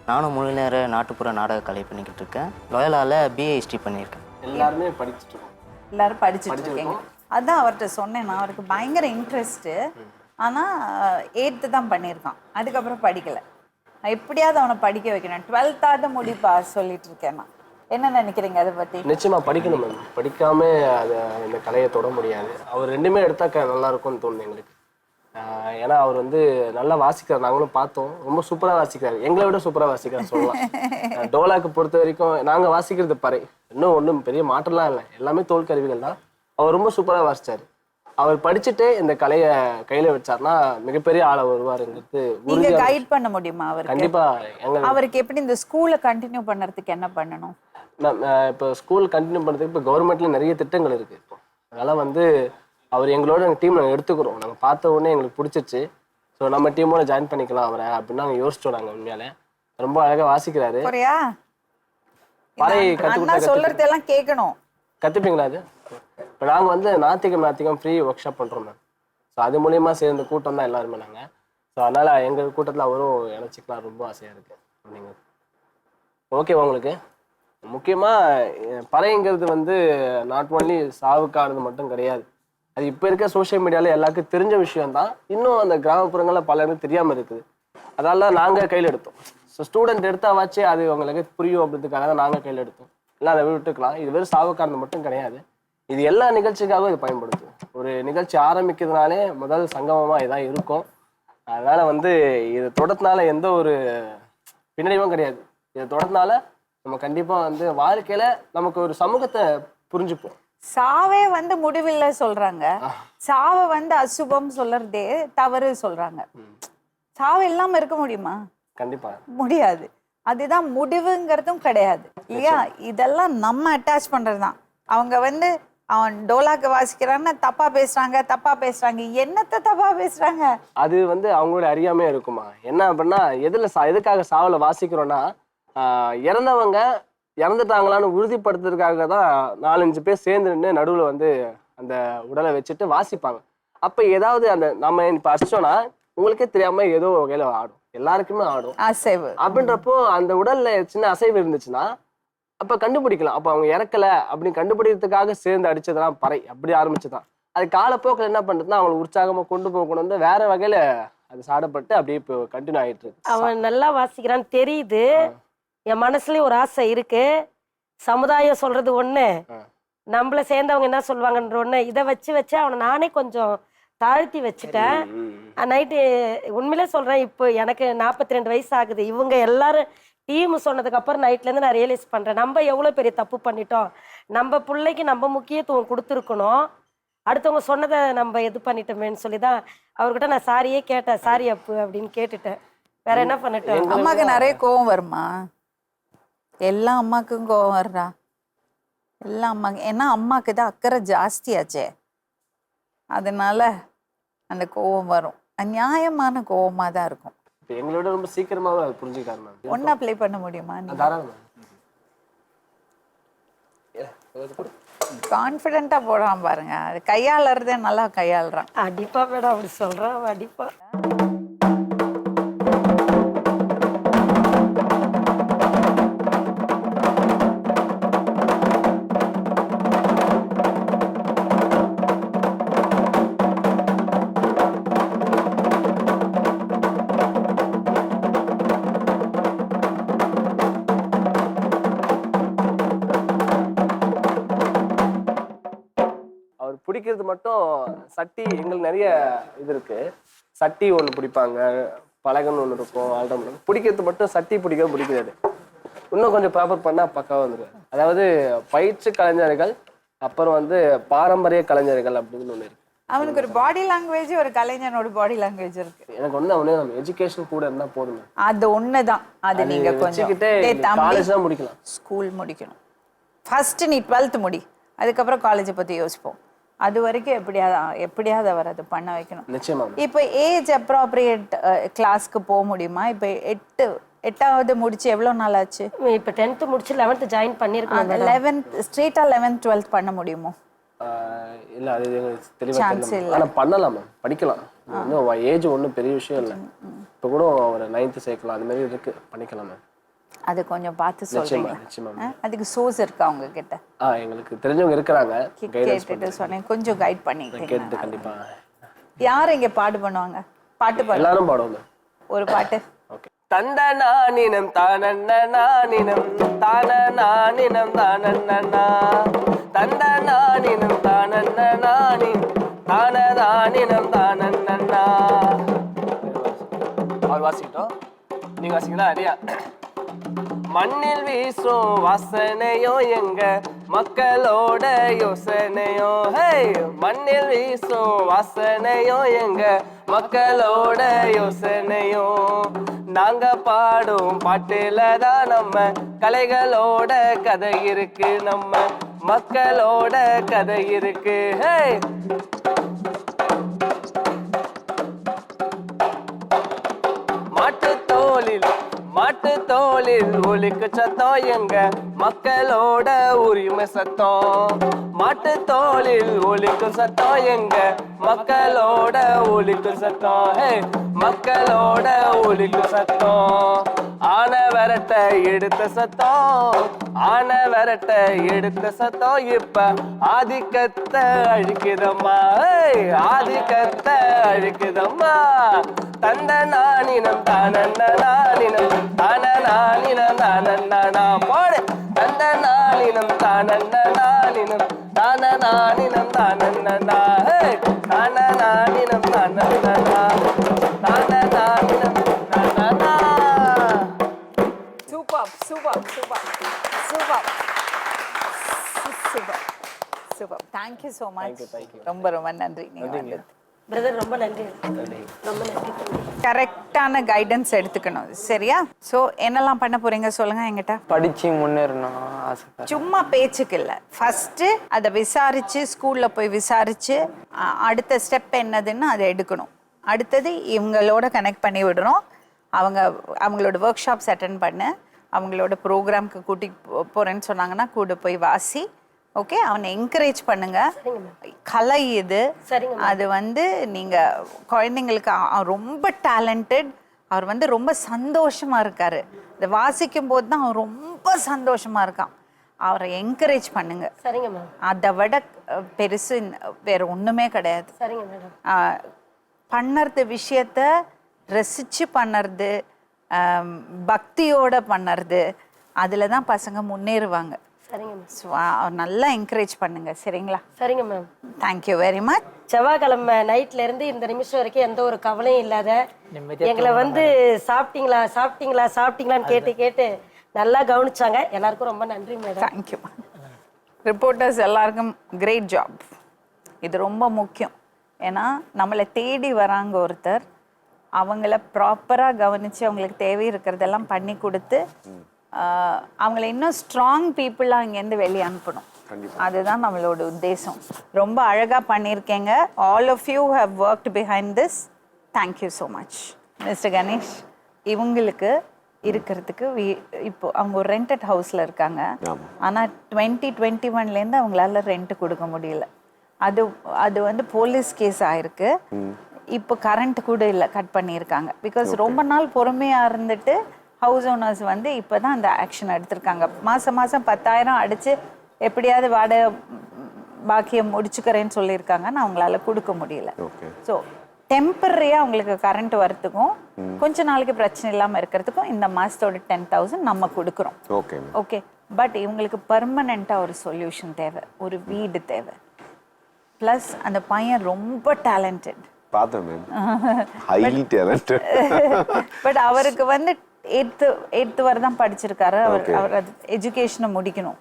நானும் முழு நேர நாட்டுப்புற நாடக கலை பண்ணிக்கிட்டு இருக்கேன். லோயலாவில் பிஏ ஹிஸ்ட்ரி பண்ணியிருக்கேன். எல்லாருமே படிச்சுட்டு இருக்கோம். எல்லாரும் படிச்சுட்டு இருக்கீங்க. அதான் அவர்கிட்ட சொன்னேன், நான் அவருக்கு பயங்கர இன்ட்ரெஸ்ட்டு. ஆனால் 8th தான் பண்ணியிருக்கான், அதுக்கப்புறம் படிக்கலை. எப்படியாவது அவனை படிக்க வைக்கணும், 12th முடிப்பா சொல்லிட்டு இருக்கேன் நான். என்ன நினைக்கிறீங்க அதை பற்றி? நிச்சயமாக படிக்கணும் மேம். படிக்காமல் அதை இந்த கலையை தொட முடியாது. அவர் ரெண்டுமே எடுத்தாக்க நல்லா இருக்கும்னு தோணுது எங்களுக்கு. ஏன்னா அவர் வந்து நல்லா வாசிக்கிறார், நாங்களும் பார்த்தோம். ரொம்ப சூப்பராக வாசிக்கிறார், எங்களை விட சூப்பராக வாசிக்கிறார் சொல்லலாம். டோலாக்கு பொறுத்த வரைக்கும் நாங்கள் வாசிக்கிறது பறை, இன்னும் ஒன்றும் பெரிய மாற்றம்லாம் இல்லை, எல்லாமே தோல் கருவிகள் தான். அவர் ரொம்ப சூப்பராக வாசிச்சார். அவர் படிச்சுட்டு இந்த கலையை கையில் வச்சார்னா மிகப்பெரிய ஆளை வருவாருங்கிறது நீங்க கைட் பண்ண முடியுமா அவருக்கு? கண்டிப்பாக. அவருக்கு எப்படி இந்த ஸ்கூலை கண்டினியூ பண்ணுறதுக்கு என்ன பண்ணணும்? இப்போ ஸ்கூல் கண்டினியூ பண்ணுறதுக்கு இப்போ கவர்மெண்ட்ல நிறைய திட்டங்கள் இருக்குது. இப்போ அதனால் வந்து அவர் எங்களோட எங்கள் டீம் நாங்கள் எடுத்துக்கிறோம். நாங்கள் பார்த்த உடனே எங்களுக்கு பிடிச்சிச்சு. ஸோ நம்ம டீமோட ஜாயின் பண்ணிக்கலாம் அவரை அப்படின்னு நாங்கள் யோசிச்சோம். நாங்கள் உண்மையாலே ரொம்ப அழகாக வாசிக்கிறாரு. பறை சொல்றதெல்லாம் கேட்கணும். கற்றுப்பீங்களா அது? இப்போ நாங்கள் வந்து ஞாயிற்றுக்கிழமை ஃப்ரீ ஒர்க் ஷாப் பண்ணுறோம் மேம். ஸோ அது மூலியமாக சேர்ந்த கூட்டம் தான் எல்லாருமே நாங்கள். ஸோ அதனால் எங்கள் கூட்டத்தில் அவரும் இணைச்சிக்கலாம் ரொம்ப ஆசையாக இருக்குது. நீங்கள் ஓகேவா உங்களுக்கு? முக்கியமாக பறைங்கிறது வந்து நாட் ஒன்லி சாவுக்கானது மட்டும் கிடையாது. அது இப்போ இருக்க சோஷியல் மீடியாவில் எல்லாருக்கும் தெரிஞ்ச விஷயம்தான். இன்னும் அந்த கிராமப்புறங்களில் பலருக்கு தெரியாமல் இருக்குது. அதனால தான் நாங்கள் கையில் எடுத்தோம். ஸோ ஸ்டூடெண்ட் எடுத்தாவாச்சு அது அவங்களுக்கு புரியும் அப்படின்றதுக்காக தான் நாங்கள் கையில் எடுத்தோம். இல்லை அதை விட்டுக்கலாம். இது வெறும் சாவுக்கானது மட்டும் கிடையாது, இது எல்லா நிகழ்ச்சிக்காகவும் இது பயன்படுத்தும். ஒரு நிகழ்ச்சி ஆரம்பிக்கிறதுனாலே முதல் சங்கமமாக இதான் இருக்கும். அதனால் வந்து இது தொடர்றதுனால எந்த ஒரு பின்னடைவும் கிடையாது. இது தொடர்றதுனால நம்ம கண்டிப்பாக வந்து வாழ்க்கையில் நமக்கு ஒரு சமூகத்தை புரிஞ்சுப்போம். சாவே வந்து முடிவில்லை சொல்றாங்க, சாவை வந்து அசுபம் சொல்றதே தவறு சொல்றாங்க. சாவு இல்லாம இருக்க முடியுமா? கண்டிப்பா முடியாது. அதுதான் முடிவுங்கிறதும் கிடையாது இல்லையா? இதெல்லாம் நம்ம அட்டாச் பண்றதுதான். அவங்க வந்து அவன் டோலாக்கு வாசிக்கிறான்னு தப்பா பேசுறாங்க. என்னத்தை தப்பா பேசுறாங்க? அது வந்து அவங்களோட அறியாமையா இருக்குமா? என்ன அப்படின்னா எதுக்காக சாவல வாசிக்கிறோம்னா, இறந்தவங்க இறந்துட்டாங்களான்னு உறுதிப்படுத்துறதுக்காக தான் 4-5 பேர் சேர்ந்து நின்று நடுவில் வந்து அந்த உடலை வச்சுட்டு வாசிப்பாங்க. அப்போ ஏதாவது அந்த நம்ம இப்போ அடிச்சோன்னா உங்களுக்கே தெரியாம ஏதோ வகையில் ஆடும், எல்லாருக்குமே ஆடும் அசைவு. அப்படின்றப்போ அந்த உடல்ல சின்ன அசைவு இருந்துச்சுன்னா அப்போ கண்டுபிடிக்கலாம். அப்போ அவங்க இறக்கல அப்படின்னு கண்டுபிடிக்கிறதுக்காக சேர்ந்து அடிச்சதெல்லாம் பறை அப்படி ஆரம்பிச்சுதான். அது காலப்போக்கில் என்ன பண்ணுறதுன்னா அவங்களை உற்சாகமாக கொண்டு போகணும் வந்து வேற வகையில் அது சாடப்பட்டு அப்படியே இப்போ கண்டினியூ ஆகிட்டு இருக்கு. அவன் நல்லா வாசிக்கிறான்னு தெரியுது, என் மனசுலயும் ஒரு ஆசை இருக்கு. சமுதாயம் சொல்றது ஒண்ணு, நம்மள சேர்ந்தவங்க என்ன சொல்லுவாங்கன்ற ஒண்ணு. இதை வச்சு அவனை நானே கொஞ்சம் தாழ்த்தி வச்சுட்டேன். நைட்டு உண்மையிலே சொல்றேன், இப்போ எனக்கு 42 வயசு ஆகுது. இவங்க எல்லாரும் டீம் சொன்னதுக்கு அப்புறம் நைட்ல இருந்து நான் ரியலைஸ் பண்றேன், நம்ம எவ்வளவு பெரிய தப்பு பண்ணிட்டோம். நம்ம பிள்ளைக்கு நம்ம முக்கியத்துவம் கொடுத்துருக்கணும், அடுத்தவங்க சொன்னதை நம்ம இது பண்ணிட்டோமேன்னு சொல்லிதான் அவர்கிட்ட நான் சாரியே கேட்டேன். சாரி அப்பு அப்படின்னு கேட்டுட்டேன். வேற என்ன பண்ணிட்டேன்? அம்மாக்கு நிறைய கோவம் வருமா? எல்லா அம்மாக்கும் கோவம் வர்றா. எல்லாம் அம்மா, ஏன்னா அம்மாவுக்கு தான் அக்கறை ஜாஸ்தியாச்சே, அதனால அந்த கோவம் வரும். நியாயமான கோவமாக தான் இருக்கும். இப்போ எங்களோட ரொம்ப சீக்கிரமாகவே அது புரிஞ்சுக்கிட்டாரு மேம். ஒன்றா ப்ளே பண்ண முடியுமா? தாராளம் கான்ஃபிடென்ட்டாக போடாம பாருங்க, அது கையாளுறதே நல்லா கையாளுறான். அடிப்பா மேடம், அப்படி சொல்றான், அடிப்பா. பிடிக்கிறது மட்டும் சட்டி, எங்களுக்கு நிறைய இது இருக்கு. சட்டி ஒன்று பிடிப்பாங்க, பலகன்னு ஒன்று இருக்கும், ஆல்டம் பிடிக்கிறது மட்டும் சட்டி பிடிக்காது. இன்னும் கொஞ்சம் ப்ராப்பர் பண்ணால் பக்காவாக வந்துடும். அதாவது பயிற்சி கலைஞர்கள், அப்புறம் வந்து பாரம்பரிய கலைஞர்கள் அப்படின்னு ஒன்று இருக்கு. அவனுக்கு ஒரு பாடி லாங்குவேஜ், ஒரு கலைஞனோட பாடி லாங்குவேஜ் இருக்கு. எனக்கு ஒன்று அவனே நம்ம எஜுகேஷன் கூட இருந்தால் போதும். அது ஒன்று தான். அது நீங்கள் கொஞ்சம் காலேஜ் தான் முடிக்கலாம், ஸ்கூல் முடிக்கணும். ஃபர்ஸ்ட் நீ 12th முடி, அதுக்கப்புறம் காலேஜை பற்றி யோசிப்போம். அது வரைக்கும் எப்படியாவது அவர் அதை பண்ண வைக்கணும். நிச்சயமா. இப்போ ஏஜ் அப்ராப்ரியேட் கிளாஸ்க்கு போக முடியுமா? இப்போ 8வது முடிச்சு எவ்வளோ நாள் ஆச்சு? இப்போ 10th முடிச்சு 11th ஜாயின் பண்ணியிருக்கோம். 11th ஸ்ட்ரெயிட்டாக 11th 12th பண்ண முடியுமோ? இல்லை, அது தெளிவாக இல்லை. ஆனால் பண்ணலாம் மேம், படிக்கலாம். இன்னும் ஏஜ் ஒன்றும் பெரிய விஷயம் இல்லை. இப்போ கூட ஒரு 9th சேர்க்கலாம், அது மாதிரி இருக்கு, பண்ணிக்கலாம் மேம். அது கொஞ்சம் பார்த்து சொல்றீங்க. அதுக்கு சோர்ஸ் இருக்கா அவங்க கிட்ட? எங்களுக்கு தெரிஞ்சவங்க இருக்காங்க, கேட்டுட்டு சொன்னேன், கொஞ்சம் கைட் பண்ணிட்டீங்க. கேட்டு கண்டிப்பா. யார் இங்க பாட்டு பண்ணுவாங்க? பாட்டு பாடு. எல்லாரும் பாடுவாங்க. ஒரு பாட்டு. ஓகே. தந்தனானினம் தானன்னனானினம் தானனானினம் தானன்னனா தந்தனானினம் தானன்னனானினம் தானனானினம் தானன்னனா. அவர் வாசிக்கிட்டோம், நீங்க வாசிக்கலாம். அரியா. மண்ணில் வீசும் வாசனையோ எங்க மக்களோட யோசனையோ, ஹே மண்ணில் வீசும் வாசனையோ எங்க மக்களோட யோசனையோ, நாங்க பாடும் பாட்டுல தான் நம்ம கலைகளோட கதை இருக்கு, நம்ம மக்களோட கதை இருக்கு. ஹே மாட்டு தோளில் ஒலிக்கு சத்தம் எங்க மக்களோட உரிமை சத்தம், மாட்டு தோளில் ஒலிக்கு சத்தம் எங்க மக்களோட ஒலிக்கு சத்தம், மக்களோட ஒலிக்கு சத்தம். ஆன விரட்ட எடுத்த சத்தம், ஆன விரட்ட எடுத்த சத்தம் இப்ப ஆதிக்கத்தை அழிக்குதம்மா, ஆதிக்கத்தை அழிக்குதம்மா. தந்த நானினம் தானன்னானினம் தானனானினம் தானன்னா போடு. தந்த நானினம் தானன்னானினம் தானனானினம் தானன்னா தானனானினம் தானன்னா தானனானினம் தானன்னா. Super super super super super super. Thank you so much. ரொம்ப ரொம்ப நன்றி. நீங்கள் பிரதர் ரொம்ப நன்றி, ரொம்ப நன்றி. கரெக்டான கைடன்ஸ் எடுத்துக்கணும், சரியா? ஸோ என்னெல்லாம் பண்ண போறீங்க சொல்லுங்க என்கிட்ட. படிச்சு முன்னேறணும் ஆசை. சும்மா பேச்சுக்கு இல்லை, ஃபர்ஸ்ட் அதை விசாரிச்சு, ஸ்கூல்ல போய் விசாரிச்சு அடுத்த ஸ்டெப் என்னதுன்னு அதை எடுக்கணும். அடுத்தது இவங்களோட கனெக்ட் பண்ணி விடுறோம். அவங்களோட ஒர்க் ஷாப்ஸ் அட்டென்ட் பண்ணு, அவங்களோட ப்ரோக்ராம்க்கு கூட்டி போறேன்னு சொன்னாங்கன்னா கூட போய் வாசி. ஓகே, அவனை என்கரேஜ் பண்ணுங்க. கலை இது, அது வந்து நீங்க குழந்தைங்களுக்கு ரொம்ப டேலண்டட். அவர் ரொம்ப சந்தோஷமா இருக்காரு. இதை வாசிக்கும் போது தான் அவர் ரொம்ப சந்தோஷமா இருக்கான். அவரை என்கரேஜ் பண்ணுங்க. சரிங்க மேம். அதை விட பெருசு வேற ஒண்ணுமே கிடையாது. சரிங்க மேடம். பண்ணுறது விஷயத்த ரசிச்சு பண்ணுறது, பக்தியோட பண்ணுறது, அதில் தான் பசங்க முன்னேறுவாங்க. சரிங்க மேம். ஸோ நல்லா என்கரேஜ் பண்ணுங்க, சரிங்களா? சரிங்க மேம். Thank you very much. செவ்வாய்க்கிழமை நைட்ல இருந்து இந்த நிமிஷம் வரைக்கும் எந்த ஒரு கவலையும் இல்லாத எங்களை சாப்பிட்டீங்களா சாப்பிட்டீங்களா சாப்பிட்டீங்களான்னு கேட்டு நல்லா கவனிச்சாங்க. எல்லாருக்கும் ரொம்ப நன்றி மேடம். தேங்க்யூ. ரிப்போர்ட்டர்ஸ் எல்லாருக்கும் கிரேட் ஜாப். இது ரொம்ப முக்கியம். ஏன்னா நம்மளை தேடி வராங்க ஒருத்தர், அவங்கள ப்ராப்பராக கவனித்து அவங்களுக்கு தேவை இருக்கிறதெல்லாம் பண்ணி கொடுத்து அவங்கள இன்னும் ஸ்ட்ராங் பீப்புளாக அங்கேருந்து வெளியே அனுப்பணும். அதுதான் நம்மளோட உத்தேசம். ரொம்ப அழகா பண்ணியிருக்கீங்க. All of you have worked behind this. Thank you so much. Mister Ganesh, இவங்களுக்கு இருக்கிறதுக்கு இப்போ அவங்க ஒரு ரெண்டட் ஹவுஸில் இருக்காங்க. ஆனால் 2021 அவங்களால ரெண்ட் கொடுக்க முடியல. அது வந்து போலீஸ் கேஸ் ஆயிருக்கு. இப்போ கரண்ட் கூட இல்லை, கட் பண்ணியிருக்காங்க. பிகாஸ் ரொம்ப நாள் பொறுமையாக இருந்துட்டு ஹவுஸ் ஓனர்ஸ் வந்து இப்போ தான் அந்த ஆக்ஷன் எடுத்திருக்காங்க. மாதம் 10,000 அடித்து எப்படியாவது வாடகை பாக்கியை முடிச்சுக்கிறேன்னு சொல்லியிருக்காங்க. நான் அவங்களால கொடுக்க முடியல. ஸோ டெம்பரரியாக அவங்களுக்கு கரண்ட் வரத்துக்கும் கொஞ்ச நாளைக்கு பிரச்சனை இல்லாமல் இருக்கிறதுக்கும் இந்த மாதத்தோட 10,000 நம்ம கொடுக்குறோம். ஓகே, பட் இவங்களுக்கு பர்மனெண்ட்டாக ஒரு சொல்யூஷன் தேவை, ஒரு வீடு தேவை. ப்ளஸ் அந்த பையன் ரொம்ப டேலண்டட். பட் அவருக்கு வந்து 8th வரை தான் படிச்சிருக்காரு. அவர் எஜுகேஷனை முடிக்கணும்.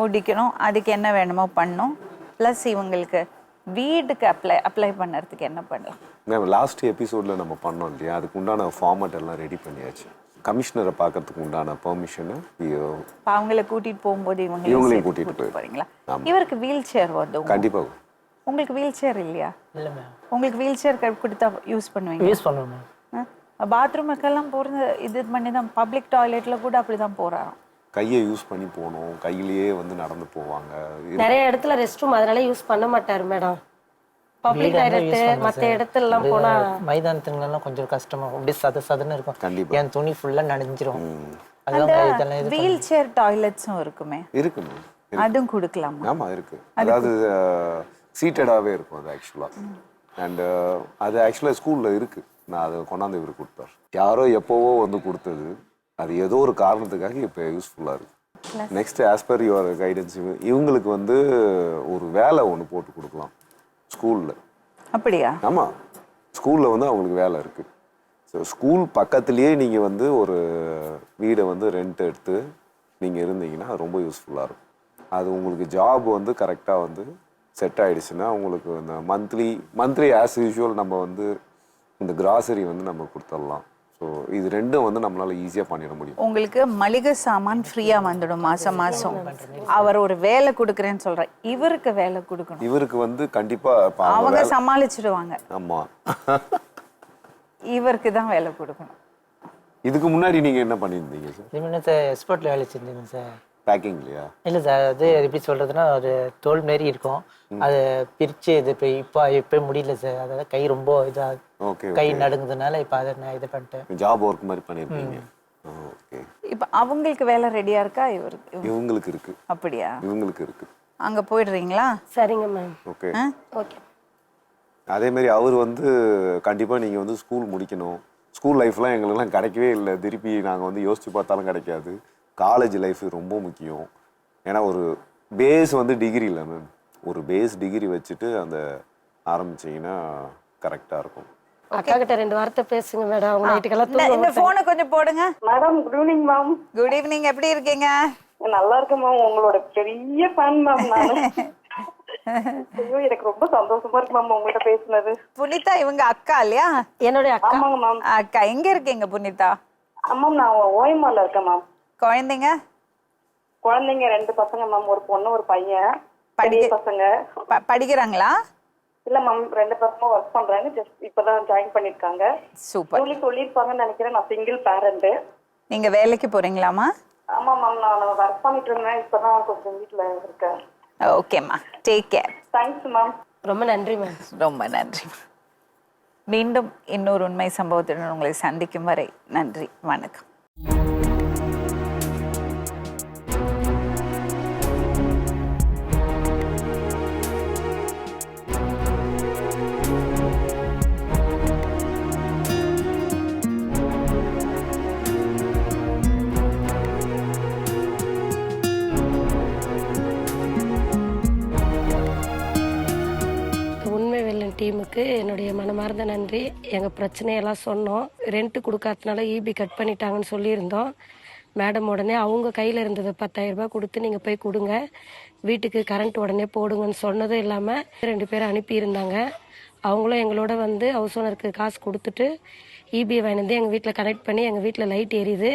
முடிக்கணும். அதுக்கு என்ன வேணுமோ பண்ணணும். ப்ளஸ் இவங்களுக்கு வீடுக்கு அப்ளை பண்ணுறதுக்கு என்ன பண்ணலாம்? மேம், லாஸ்ட் எபிசோடில் நம்ம பண்ணோம் இல்லையா, அதுக்கு உண்டான ஃபார்மேட் எல்லாம் ரெடி பண்ணியாச்சு. கமிஷனரை பார்க்கறதுக்கு உண்டான பெர்மிஷனை அவங்கள கூட்டிட்டு போகும்போது இவங்களையும் கூட்டிட்டு போறீங்களா? இவருக்கு வீல் சேர் வந்து கண்டிப்பாக. உங்களுக்கு வீல் சேர் இல்லையா? இல்லை மேம். உங்களுக்கு வீல் சேர் கொடுத்தா யூஸ் பண்ணுவீங்க? யூஸ் பண்ணுவோம் மேம். பாத்ரூமுக்கெல்லாம் போகிறது இது பண்ணி தான், பப்ளிக் டாய்லெட்டில் கூட அப்படி தான் போகிறாராம். கையை யூஸ் பண்ணி போகணும், கையிலேயே வந்து நடந்து போவாங்க. நிறைய இடத்துல ரெஸ்ட் ரூம் அதனால யூஸ் பண்ண மாட்டாரு மேடம். பப்ளிக் டாய்லெட் மற்ற இடத்துலலாம் போனா மைதானத்துலலாம் கொஞ்சம் கஷ்டமா அப்படி சதன்னு இருக்கும். கண்டிப்பா. என் துணி ஃபுல்லா நனைஞ்சிரும். அந்த வீல் சேர் டாய்லெட்ஸும் இருக்குமே? இருக்குமே. அதுவும் கொடுக்கலாமா? ஆமா இருக்கு. அதாவது சீட்டடாவே இருக்கும் அது ஆக்சுவலா. அண்ட் அது ஆக்சுவலா ஸ்கூல்ல இருக்கு. நான் அதை கொண்டாந்து இவருக்கு கொடுத்தார். யாரோ எப்போவோ வந்து கொடுத்தது, அது ஏதோ ஒரு காரணத்துக்காக இப்போ யூஸ்ஃபுல்லாக இருக்குது. Next as per your guidance இவங்களுக்கு வந்து ஒரு வேலை ஒன்று போட்டு கொடுக்கலாம் ஸ்கூலில். அப்படியா? ஆமாம், ஸ்கூலில் வந்து அவங்களுக்கு வேலை இருக்குது. ஸோ ஸ்கூல் பக்கத்துலேயே நீங்கள் வந்து ஒரு வீடை வந்து ரெண்ட் எடுத்து நீங்கள் இருந்தீங்கன்னா ரொம்ப யூஸ்ஃபுல்லாக இருக்கும். அது உங்களுக்கு ஜாப் வந்து கரெக்டாக வந்து செட் ஆகிடுச்சுன்னா உங்களுக்கு இந்த மந்த்லி ஆஸ் யூஷுவல் நம்ம வந்து இந்த கிராசரி வந்து நம்ம கொடுத்துடலாம். ஸோ இது ரெண்டும் வந்து நம்மளால ஈஸியாக பண்ணிட முடியும். உங்களுக்கு மளிகை சாமான் ஃப்ரீயாக வந்துடும் மாதம். அவர் ஒரு வேலை கொடுக்குறேன்னு சொல்கிறேன். இவருக்கு வேலை கொடுக்கணும். இவருக்கு வந்து கண்டிப்பாக அவங்க சமாளிச்சிடுவாங்க. ஆமாம், இவருக்கு தான் வேலை கொடுக்கணும். இதுக்கு முன்னாடி நீங்கள் என்ன பண்ணியிருந்தீங்க சார்? சார் எக்ஸ்போர்ட்டில் வேலை செஞ்சுருந்தேன் சார். பேக்கிங்லையா? இல்லை சார், அது எப்படி சொல்கிறதுனா ஒரு தோல் மாரி இருக்கும். அதை பிரித்து இது இப்போ முடியல சார். அதாவது கை ரொம்ப இதாக கை நடுங்குறதுனால இப்போ அதை நான் இது பண்ணிட்டேன். ஜாப் ஒர்க் மாதிரி பண்ணியிருக்கீங்க. ஓகே. இப்போ அவங்களுக்கு வேலை ரெடியாக இருக்கா? இவங்களுக்கு இருக்கு. அப்படியா? இவங்களுக்கு இருக்கு. அங்கே போயிடுறீங்களா? சரிங்க மேம். Okay okay. அதேமாரி அவர் வந்து கண்டிப்பாக நீங்கள் வந்து ஸ்கூல் முடிக்கணும். ஸ்கூல் லைஃப்லாம் எங்களுக்கெல்லாம் கிடைக்கவே இல்லை. திருப்பி நாங்கள் வந்து யோசித்து பார்த்தாலும் கிடைக்காது. காலேஜ் லைஃப் ரொம்ப முக்கியம். ஏன்னா ஒரு பேஸ் வந்து டிகிரி இல்லை மேம். ஒரு பேஸ் டிகிரி வச்சுட்டு அந்த ஆரம்பிச்சிங்கன்னா கரெக்டாக இருக்கும். அக்கா கிட்ட 2 வார்த்தை பேசுங்க மேடம். அவங்க நைட்டுக்கெல்லாம் இந்த ஃபோனை கொஞ்சம் போடுங்க. Madam good evening ma'am. Good evening. எப்படி இருக்கீங்க? நல்லா இருக்கேன் மேம். உங்களோட பெரிய ஃபேன் மேம் நான். ஐயோ எனக்கு ரொம்ப சந்தோஷமா இருக்கு மேம் உங்கள்கிட்ட பேசுனது. புனிதா இவங்க அக்கா இல்லையா? என்னுடைய அக்கா. ஆமாங்க மேம். அக்கா எங்க இருக்கீங்க புனிதா? ஆமாம், நான் ஓயமால இருக்கேன் மேம். குழந்தைங்க 2 பசங்க மேம். ஒரு பொண்ணு ஒரு பையன். பசங்க படிக்கிறாங்களா? இல்ல மேம், 2 பசங்க ஒர்க் பண்றாங்க. ஜஸ்ட் இப்பதான் ஜாயின் பண்ணிருக்காங்க. சூப்பர். சொல்லிருப்பாங்கன்னு நினைக்கிறேன். நான் சிங்கிள் பேரண்ட். நீங்க வேலைக்கு போறீங்களாமா? ஆமா மேம், நான் ஒர்க் பண்ணிட்டு இருந்தேன். இப்பதான் கொஞ்சம் வீட்டுல இருக்கேன். ஓகேம்மா, டேக் கேர். Thanks ma'am. ரொம்ப நன்றி மேம். ரொம்ப நன்றி. மீண்டும் இன்னொரு உண்மை சம்பவத்துடன் உங்களை சந்திக்கும் வரை நன்றி, வணக்கம். டீமுக்கு என்னுடைய மனமார்ந்த நன்றி. எங்கள் பிரச்சனையெல்லாம் சொன்னோம். ரெண்ட்டு கொடுக்காதனால இபி கட் பண்ணிட்டாங்கன்னு சொல்லியிருந்தோம். மேடம் உடனே அவங்க கையில் இருந்தது 10,000 ரூபாய் கொடுத்து நீங்கள் போய் கொடுங்க, வீட்டுக்கு கரண்ட் உடனே போடுங்கன்னு சொன்னதும் இல்லாமல் 2 பேரை அனுப்பியிருந்தாங்க. அவங்களும் எங்களோட வந்து ஹவுஸ் ஓனருக்கு காசு கொடுத்துட்டு இபி வாங்கினது எங்கள் வீட்டில் கனெக்ட் பண்ணி எங்கள் வீட்டில் லைட் எரியுது.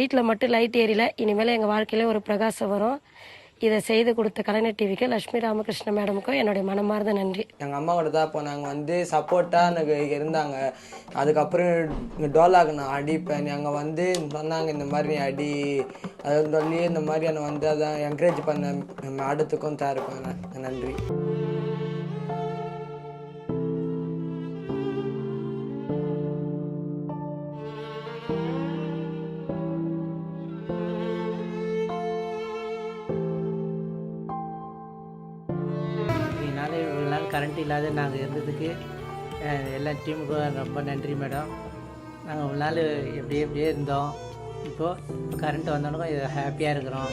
வீட்டில் மட்டும் லைட் எரியல, இனிமேல் எங்கள் வாழ்க்கையில் ஒரு பிரகாசம் வரும். இதை செய்து கொடுத்த கலைஞர் டிவிக்கு லட்சுமி ராமகிருஷ்ண மேடமுக்கும் என்னுடைய மனமார்ந்த நன்றி. எங்கள் அம்மா கூட தான் இப்போ நாங்கள் வந்து சப்போர்ட்டாக எனக்கு இருந்தாங்க. அதுக்கப்புறம் டோலாக்கு நான் அடிப்பேன். அங்கே வந்து சொன்னாங்க இந்த மாதிரி நீ அடி, அதை சொல்லி இந்த மாதிரி என்னை வந்து அதான் என்கரேஜ் பண்ண மேடத்துக்கும் தான் இருப்பேன். நன்றி. இவ்வளோ நாள் கரண்ட் இல்லாத நாங்கள் இருந்ததுக்கு எல்லா டீமுக்கும் ரொம்ப நன்றி மேடம். நாங்கள் இவ்வளோ நாள் எப்படியே இருந்தோம். இப்போது கரண்ட் வந்தோன்னே ஹாப்பியாக இருக்கிறோம்.